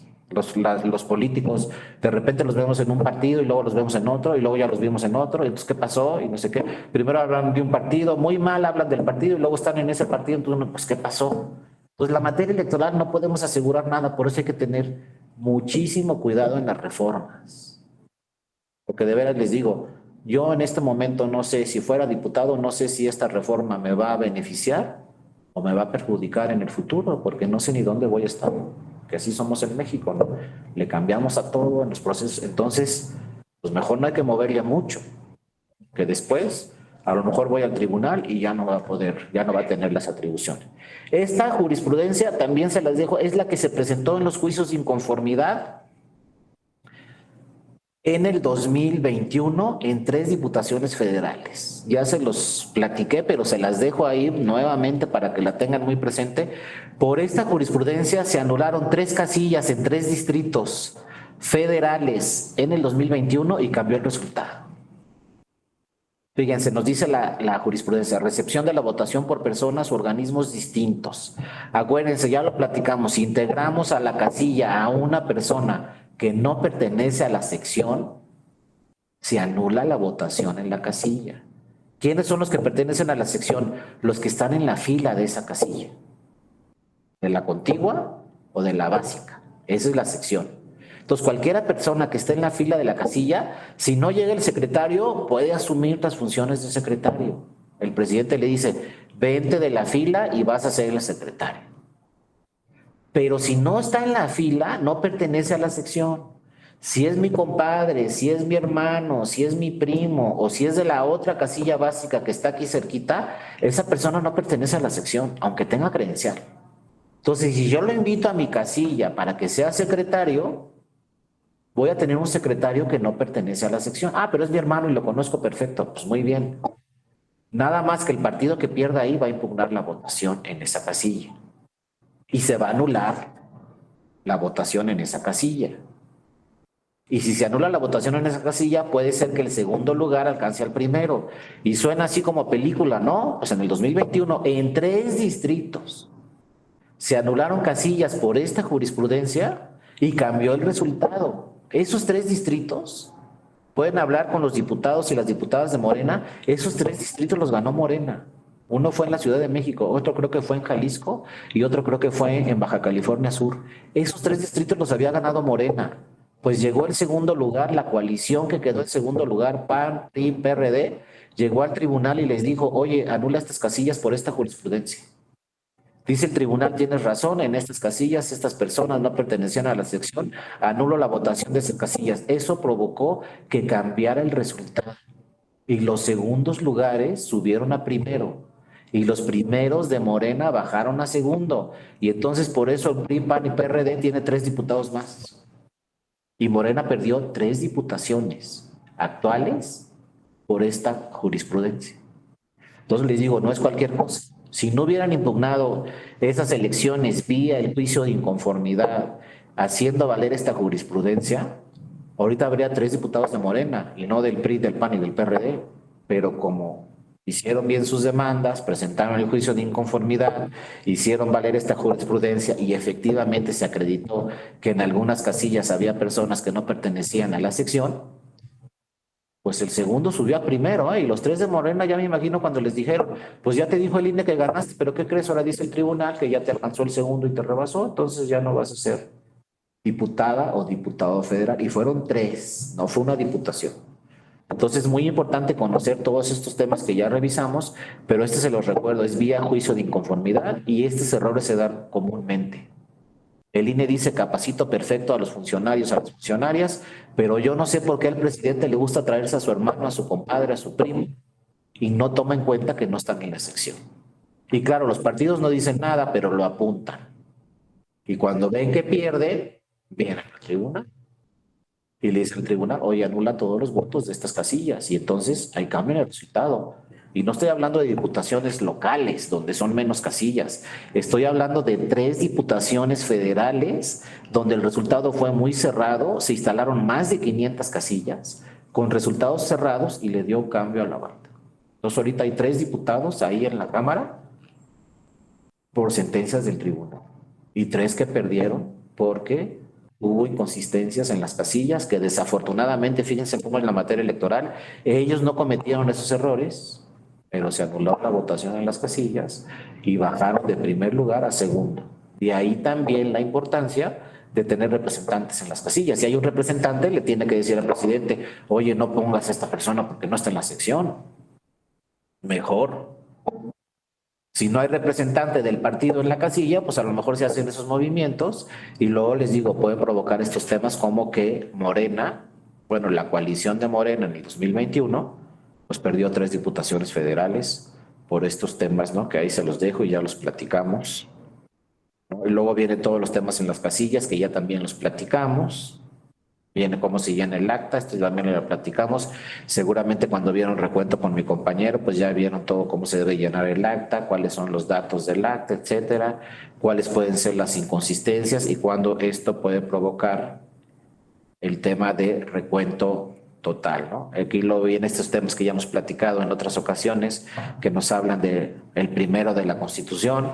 políticos, de repente los vemos en un partido y luego los vemos en otro y luego ya los vimos en otro. Entonces, ¿qué pasó? Y no sé qué. Primero hablan de un partido, muy mal hablan del partido y luego están en ese partido. Entonces, pues, ¿qué pasó? Pues la materia electoral no podemos asegurar nada, por eso hay que tener muchísimo cuidado en las reformas. Porque de veras les digo, yo en este momento no sé si fuera diputado, no sé si esta reforma me va a beneficiar o me va a perjudicar en el futuro, porque no sé ni dónde voy a estar, que así somos en México, ¿no? Le cambiamos a todo en los procesos, entonces, pues mejor no hay que moverle mucho, que después a lo mejor voy al tribunal y ya no va a poder, ya no va a tener las atribuciones. Esta jurisprudencia también se las dejo, es la que se presentó en los juicios de inconformidad en el 2021 en 3 diputaciones federales. Ya se los platiqué, pero se las dejo ahí nuevamente para que la tengan muy presente. Por esta jurisprudencia se anularon 3 casillas en 3 distritos federales en el 2021 y cambió el resultado. Fíjense, nos dice la jurisprudencia, recepción de la votación por personas o organismos distintos. Acuérdense, ya lo platicamos, si integramos a la casilla a una persona que no pertenece a la sección, se anula la votación en la casilla. ¿Quiénes son los que pertenecen a la sección? Los que están en la fila de esa casilla. ¿De la contigua o de la básica? Esa es la sección. Entonces, cualquiera persona que esté en la fila de la casilla, si no llega el secretario, puede asumir las funciones de secretario. El presidente le dice, vente de la fila y vas a ser el secretario. Pero si no está en la fila, no pertenece a la sección. Si es mi compadre, si es mi hermano, si es mi primo o si es de la otra casilla básica que está aquí cerquita, esa persona no pertenece a la sección, aunque tenga credencial. Entonces, si yo lo invito a mi casilla para que sea secretario, voy a tener un secretario que no pertenece a la sección. Ah, pero es mi hermano y lo conozco perfecto. Pues muy bien. Nada más que el partido que pierda ahí va a impugnar la votación en esa casilla. Y se va a anular la votación en esa casilla. Y si se anula la votación en esa casilla, puede ser que el segundo lugar alcance al primero. Y suena así como película, ¿no? Pues en el 2021, en 3 distritos, se anularon casillas por esta jurisprudencia y cambió el resultado. Esos 3 distritos, pueden hablar con los diputados y las diputadas de Morena, esos 3 distritos los ganó Morena. Uno fue en la Ciudad de México, otro creo que fue en Jalisco y otro creo que fue en Baja California Sur. Esos 3 distritos los había ganado Morena. Pues llegó el segundo lugar, la coalición que quedó en segundo lugar, PAN, PRI, PRD, llegó al tribunal y les dijo, oye, anula estas casillas por esta jurisprudencia. Dice el tribunal, tienes razón, en estas casillas estas personas no pertenecían a la sección, anulo la votación de esas casillas. Eso provocó que cambiara el resultado. Y los segundos lugares subieron a primero. Y los primeros de Morena bajaron a segundo. Y entonces por eso el PRI, PAN y PRD tiene 3 diputados más. Y Morena perdió 3 diputaciones actuales por esta jurisprudencia. Entonces les digo, no es cualquier cosa. Si no hubieran impugnado esas elecciones vía el juicio de inconformidad, haciendo valer esta jurisprudencia, ahorita habría 3 diputados de Morena y no del PRI, del PAN y del PRD. Pero como hicieron bien sus demandas, presentaron el juicio de inconformidad, hicieron valer esta jurisprudencia y efectivamente se acreditó que en algunas casillas había personas que no pertenecían a la sección, pues el segundo subió a primero, ¿eh? Y los 3 de Morena ya me imagino cuando les dijeron, pues ya te dijo el INE que ganaste, pero ¿qué crees? Ahora dice el tribunal que ya te alcanzó el segundo y te rebasó, entonces ya no vas a ser diputada o diputado federal. Y fueron 3, no fue una diputación. Entonces es muy importante conocer todos estos temas que ya revisamos, pero este se los recuerdo, es vía juicio de inconformidad y estos errores se dan comúnmente. El INE dice capacito perfecto a los funcionarios, a las funcionarias, pero yo no sé por qué al presidente le gusta traerse a su hermano, a su compadre, a su primo, y no toma en cuenta que no están en la sección. Y claro, los partidos no dicen nada, pero lo apuntan. Y cuando ven que pierden, vienen a la tribuna y le dice al tribunal, oye, anula todos los votos de estas casillas, y entonces ahí cambia el resultado. Y no estoy hablando de diputaciones locales, donde son menos casillas. Estoy hablando de 3 diputaciones federales, donde el resultado fue muy cerrado, se instalaron más de 500 casillas, con resultados cerrados, y le dio un cambio a la banda. Entonces ahorita hay 3 diputados ahí en la Cámara por sentencias del tribunal, y 3 que perdieron porque hubo inconsistencias en las casillas que desafortunadamente, fíjense cómo en la materia electoral, ellos no cometieron esos errores, pero se anuló la votación en las casillas y bajaron de primer lugar a segundo. De ahí también la importancia de tener representantes en las casillas. Si hay un representante, le tiene que decir al presidente, oye, no pongas a esta persona porque no está en la sección. Mejor. Si no hay representante del partido en la casilla, pues a lo mejor se hacen esos movimientos y luego les digo, pueden provocar estos temas como que Morena, bueno, la coalición de Morena en el 2021, pues perdió 3 diputaciones federales por estos temas, ¿no? Que ahí se los dejo y ya los platicamos, ¿no? Y luego vienen todos los temas en las casillas que ya también los platicamos. Viene cómo se llena el acta, esto también lo platicamos. Seguramente cuando vieron recuento con mi compañero, pues ya vieron todo cómo se debe llenar el acta, cuáles son los datos del acta, etcétera, cuáles pueden ser las inconsistencias y cuándo esto puede provocar el tema de recuento total, ¿no? Aquí lo vienen estos temas que ya hemos platicado en otras ocasiones, que nos hablan de el primero de la Constitución.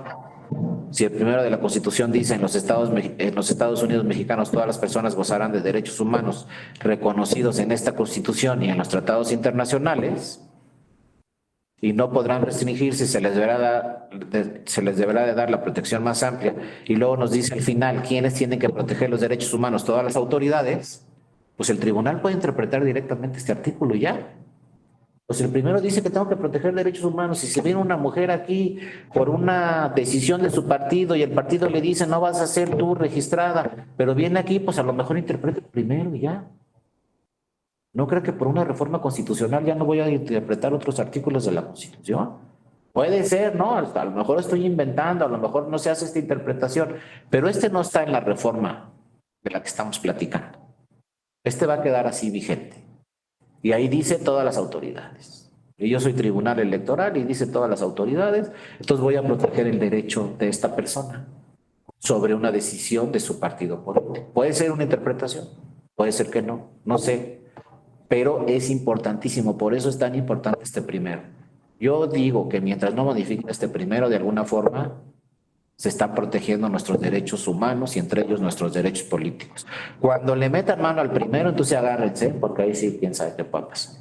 Si el primero de la Constitución dice en los Estados Unidos mexicanos todas las personas gozarán de derechos humanos reconocidos en esta Constitución y en los tratados internacionales y no podrán restringirse, se les deberá de dar la protección más amplia, y luego nos dice al final quiénes tienen que proteger los derechos humanos, todas las autoridades, pues el tribunal puede interpretar directamente este artículo y ya. Pues el primero dice que tengo que proteger derechos humanos, y si viene una mujer aquí por una decisión de su partido y el partido le dice no vas a ser tú registrada, pero viene aquí, pues a lo mejor interpreta el primero y ya. No creo que por una reforma constitucional ya no voy a interpretar otros artículos de la Constitución. Puede ser, ¿no? A lo mejor estoy inventando, a lo mejor no se hace esta interpretación, pero este no está en la reforma de la que estamos platicando. Este va a quedar así vigente. Y ahí dice todas las autoridades. Y yo soy tribunal electoral y dice todas las autoridades, entonces voy a proteger el derecho de esta persona sobre una decisión de su partido político. Puede ser una interpretación, puede ser que no, no sé, pero es importantísimo, por eso es tan importante este primero. Yo digo que mientras no modifiquen este primero, de alguna forma se están protegiendo nuestros derechos humanos y entre ellos nuestros derechos políticos. Cuando le metan mano al primero, entonces agárrense, porque ahí sí, quién sabe qué puede pasar.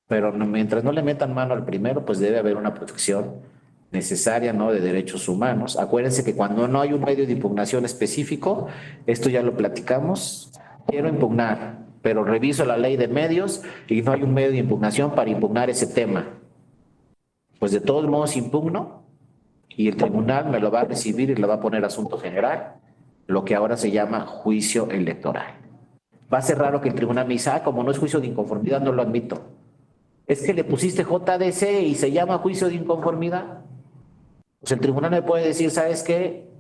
Pero mientras no le metan mano al primero, pues debe haber una protección necesaria, ¿no?, de derechos humanos. Acuérdense que cuando no hay un medio de impugnación específico, esto ya lo platicamos, quiero impugnar, pero reviso la ley de medios y no hay un medio de impugnación para impugnar ese tema. Pues de todos modos impugno, y el tribunal me lo va a recibir y le va a poner asunto general, lo que ahora se llama juicio electoral. Va a ser raro que el tribunal me diga, como no es juicio de inconformidad, no lo admito. Es que le pusiste JDC y se llama juicio de inconformidad. Pues el tribunal me puede decir, ¿sabes qué?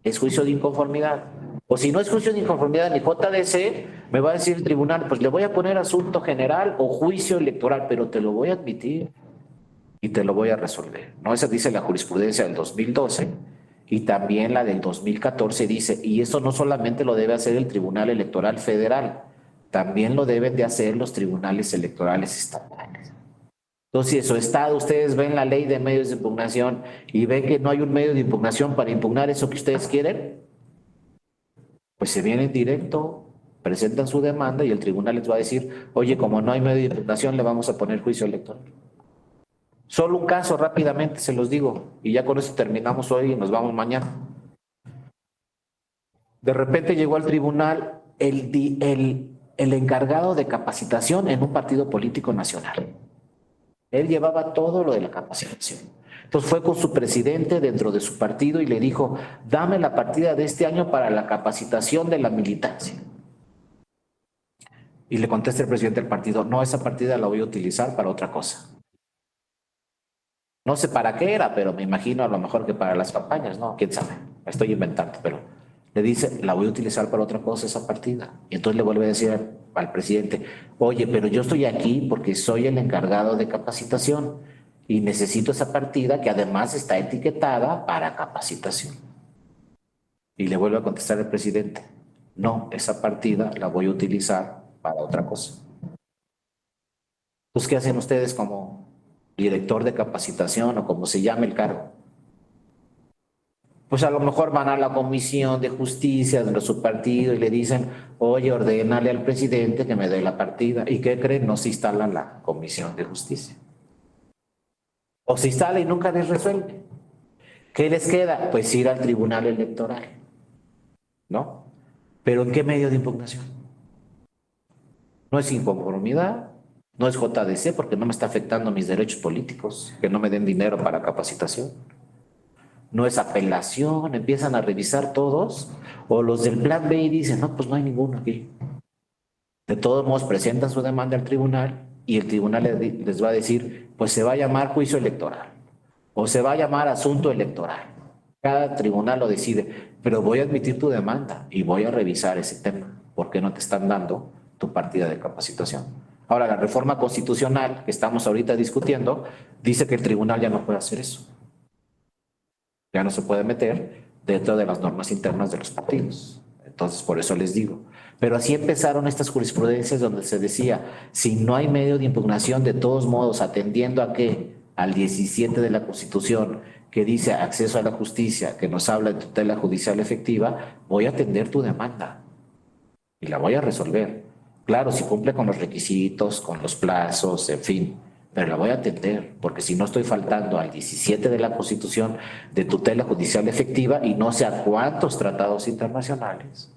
Es juicio de inconformidad. O si no es juicio de inconformidad ni JDC, me va a decir el tribunal, pues le voy a poner asunto general o juicio electoral, pero te lo voy a admitir. y te lo voy a resolver. ¿No? Esa dice la jurisprudencia del 2012 y también la del 2014 dice, y eso no solamente lo debe hacer el Tribunal Electoral Federal, también lo deben de hacer los tribunales electorales estatales. Entonces, si en su estado ustedes ven la ley de medios de impugnación y ven que no hay un medio de impugnación para impugnar eso que ustedes quieren, pues se vienen directo, presentan su demanda y el tribunal les va a decir, oye, como no hay medio de impugnación, le vamos a poner juicio electoral. Solo un caso rápidamente se los digo y ya con eso terminamos hoy y nos vamos mañana. De repente llegó al tribunal el encargado de capacitación en un partido político nacional. Él llevaba todo lo de la capacitación. Entonces fue con su presidente dentro de su partido y le dijo, dame la partida de este año para la capacitación de la militancia. Y le contesta el presidente del partido, no, esa partida la voy a utilizar para otra cosa. No sé para qué era, pero me imagino a lo mejor que para las campañas, ¿no? ¿Quién sabe? Me estoy inventando, pero le dice, la voy a utilizar para otra cosa esa partida. Y entonces le vuelve a decir al presidente, oye, pero yo estoy aquí porque soy el encargado de capacitación y necesito esa partida que además está etiquetada para capacitación. Y le vuelve a contestar el presidente, no, esa partida la voy a utilizar para otra cosa. Pues, ¿qué hacen ustedes como director de capacitación o como se llame el cargo? Pues a lo mejor van a la comisión de justicia de su partido y le dicen, oye, ordénale al presidente que me dé la partida. ¿Y qué creen? No se instala la comisión de justicia. O se instala y nunca les resuelve. ¿Qué les queda? Pues ir al tribunal electoral, ¿no? ¿Pero en qué medio de impugnación? No es inconformidad, no es JDC porque no me está afectando mis derechos políticos, que no me den dinero para capacitación. No es apelación, empiezan a revisar todos, o los del plan B y dicen, no, pues no hay ninguno aquí. De todos modos, presentan su demanda al tribunal y el tribunal les va a decir, pues se va a llamar juicio electoral o se va a llamar asunto electoral. Cada tribunal lo decide, pero voy a admitir tu demanda y voy a revisar ese tema, porque no te están dando tu partida de capacitación. Ahora, la reforma constitucional que estamos ahorita discutiendo dice que el tribunal ya no puede hacer eso. Ya no se puede meter dentro de las normas internas de los partidos. Entonces, por eso les digo. Pero así empezaron estas jurisprudencias donde se decía, si no hay medio de impugnación, de todos modos, atendiendo a qué, al 17 de la Constitución, que dice acceso a la justicia, que nos habla de tutela judicial efectiva, voy a atender tu demanda y la voy a resolver. Claro, si cumple con los requisitos, con los plazos, en fin, pero la voy a atender, porque si no estoy faltando al 17 de la Constitución de tutela judicial efectiva y no sé a cuántos tratados internacionales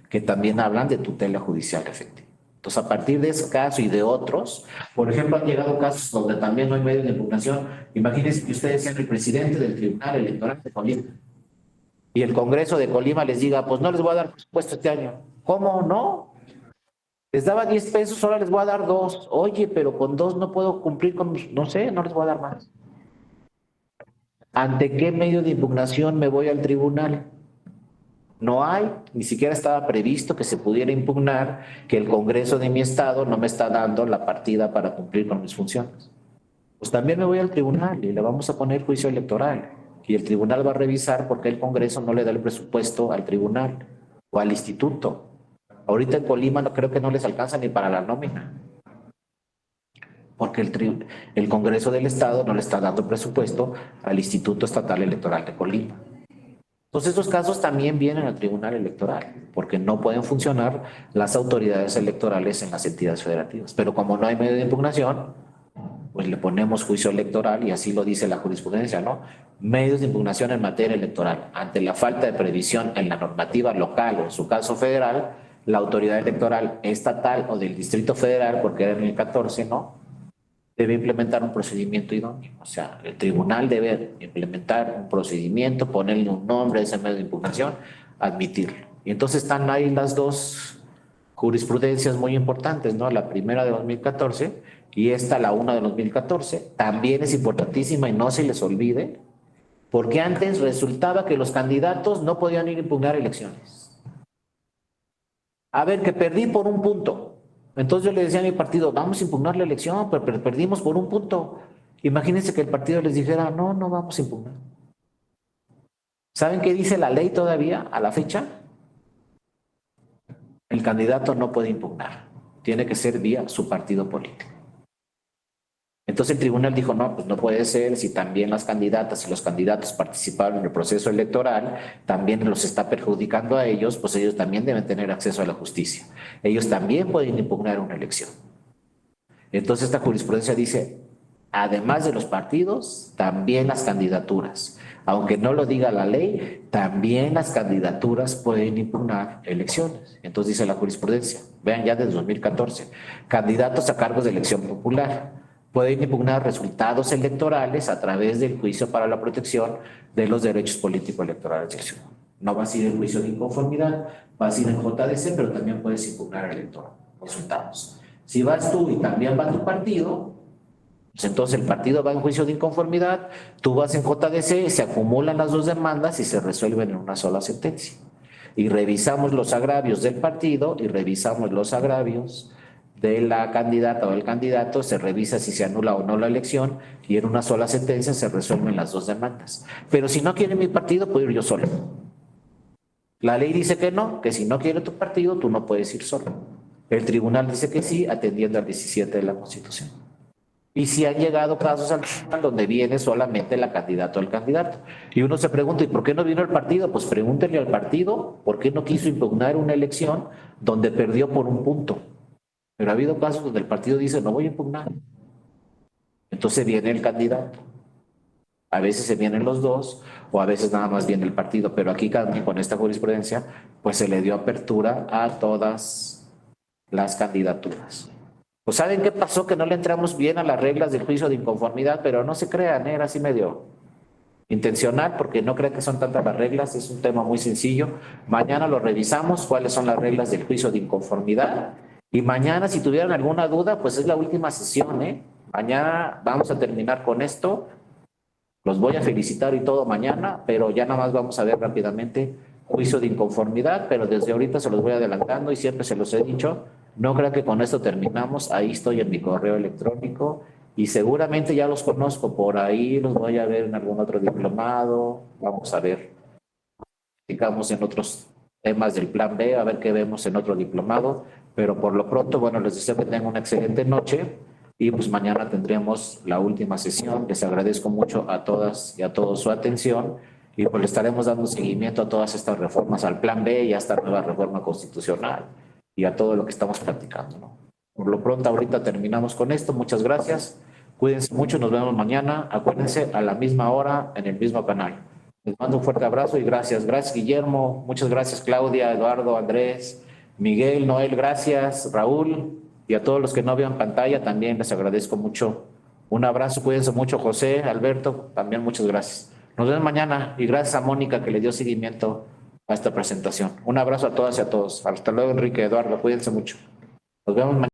que también hablan de tutela judicial efectiva. Entonces, a partir de ese caso y de otros, por ejemplo, han llegado casos donde también no hay medio de impugnación. Imagínense que ustedes sean el presidente del Tribunal Electoral de Colima y el Congreso de Colima les diga, pues no les voy a dar presupuesto este año. ¿Cómo no? Les daba 10 pesos, ahora les voy a dar 2. Oye, pero con 2 no puedo cumplir con, no sé, no les voy a dar más. ¿Ante qué medio de impugnación me voy al tribunal? No hay, ni siquiera estaba previsto que se pudiera impugnar que el Congreso de mi estado no me está dando la partida para cumplir con mis funciones. Pues también me voy al tribunal y le vamos a poner juicio electoral. Y el tribunal va a revisar por qué el Congreso no le da el presupuesto al tribunal o al instituto. Ahorita en Colima no, creo que no les alcanza ni para la nómina, porque el Congreso del Estado no le está dando presupuesto al Instituto Estatal Electoral de Colima. Entonces, esos casos también vienen al Tribunal Electoral, porque no pueden funcionar las autoridades electorales en las entidades federativas. Pero como no hay medio de impugnación, pues le ponemos juicio electoral y así lo dice la jurisprudencia, ¿no? Medios de impugnación en materia electoral. Ante la falta de previsión en la normativa local o en su caso federal, la autoridad electoral estatal o del Distrito Federal, porque era en el 14, ¿no? Debe implementar un procedimiento idóneo. O sea, el tribunal debe implementar un procedimiento, ponerle un nombre a ese medio de impugnación, admitirlo. Y entonces están ahí las dos jurisprudencias muy importantes, ¿no? La primera de 2014 y esta, la una de 2014. También es importantísima y no se les olvide, porque antes resultaba que los candidatos no podían ir a impugnar elecciones. A ver, que perdí por un punto. Entonces yo le decía a mi partido, vamos a impugnar la elección, pero perdimos por un punto. Imagínense que el partido les dijera, no, no vamos a impugnar. ¿Saben qué dice la ley todavía a la fecha? El candidato no puede impugnar, tiene que ser vía su partido político. Entonces el tribunal dijo, no, pues no puede ser, si también las candidatas y los candidatos participaron en el proceso electoral, también los está perjudicando a ellos, pues ellos también deben tener acceso a la justicia. Ellos también pueden impugnar una elección. Entonces esta jurisprudencia dice, además de los partidos, también las candidaturas. Aunque no lo diga la ley, también las candidaturas pueden impugnar elecciones. Entonces dice la jurisprudencia, vean ya desde 2014, candidatos a cargos de elección popular pueden impugnar resultados electorales a través del juicio para la protección de los derechos político-electorales del ciudadano. No vas a ir en juicio de inconformidad, vas a ir en JDC, pero también puedes impugnar resultados. Si vas tú y también va tu partido, pues entonces el partido va en juicio de inconformidad, tú vas en JDC, se acumulan las dos demandas y se resuelven en una sola sentencia. Y revisamos los agravios del partido y revisamos los agravios de la candidata o el candidato, se revisa si se anula o no la elección y en una sola sentencia se resuelven las dos demandas. Pero si no quiere mi partido, puedo ir yo solo. La ley dice que no, que si no quiere tu partido, tú no puedes ir solo. El tribunal dice que sí, atendiendo al 17 de la Constitución. Y si han llegado casos al tribunal donde viene solamente la candidata o el candidato. Y uno se pregunta, ¿y por qué no vino el partido? Pues pregúntenle al partido por qué no quiso impugnar una elección donde perdió por un punto. Pero ha habido casos donde el partido dice, no voy a impugnar. Entonces viene el candidato. A veces se vienen los dos o a veces nada más viene el partido. Pero aquí con esta jurisprudencia, pues se le dio apertura a todas las candidaturas. Pues ¿saben qué pasó? Que no le entramos bien a las reglas del juicio de inconformidad, pero no se crean, era así medio intencional, porque no crean que son tantas las reglas, es un tema muy sencillo. Mañana lo revisamos, cuáles son las reglas del juicio de inconformidad. Y mañana, si tuvieran alguna duda, pues es la última sesión, ¿eh? Mañana vamos a terminar con esto. Los voy a felicitar y todo mañana, pero ya nada más vamos a ver rápidamente juicio de inconformidad, pero desde ahorita se los voy adelantando y siempre se los he dicho, no crean que con esto terminamos, ahí estoy en mi correo electrónico y seguramente ya los conozco, por ahí los voy a ver en algún otro diplomado, vamos a ver, digamos en otros temas del plan B, a ver qué vemos en otro diplomado, pero por lo pronto, bueno, les deseo que tengan una excelente noche y pues mañana tendremos la última sesión. Les agradezco mucho a todas y a todos su atención y pues le estaremos dando seguimiento a todas estas reformas, al plan B y a esta nueva reforma constitucional y a todo lo que estamos platicando, ¿no? Por lo pronto, ahorita terminamos con esto. Muchas gracias. Cuídense mucho. Nos vemos mañana. Acuérdense, a la misma hora, en el mismo canal. Les mando un fuerte abrazo y gracias. Gracias, Guillermo. Muchas gracias, Claudia, Eduardo, Andrés, Miguel, Noel. Gracias, Raúl. Y a todos los que no vean pantalla, también les agradezco mucho. Un abrazo. Cuídense mucho, José, Alberto. También muchas gracias. Nos vemos mañana y gracias a Mónica que le dio seguimiento a esta presentación. Un abrazo a todas y a todos. Hasta luego, Enrique, Eduardo. Cuídense mucho. Nos vemos mañana.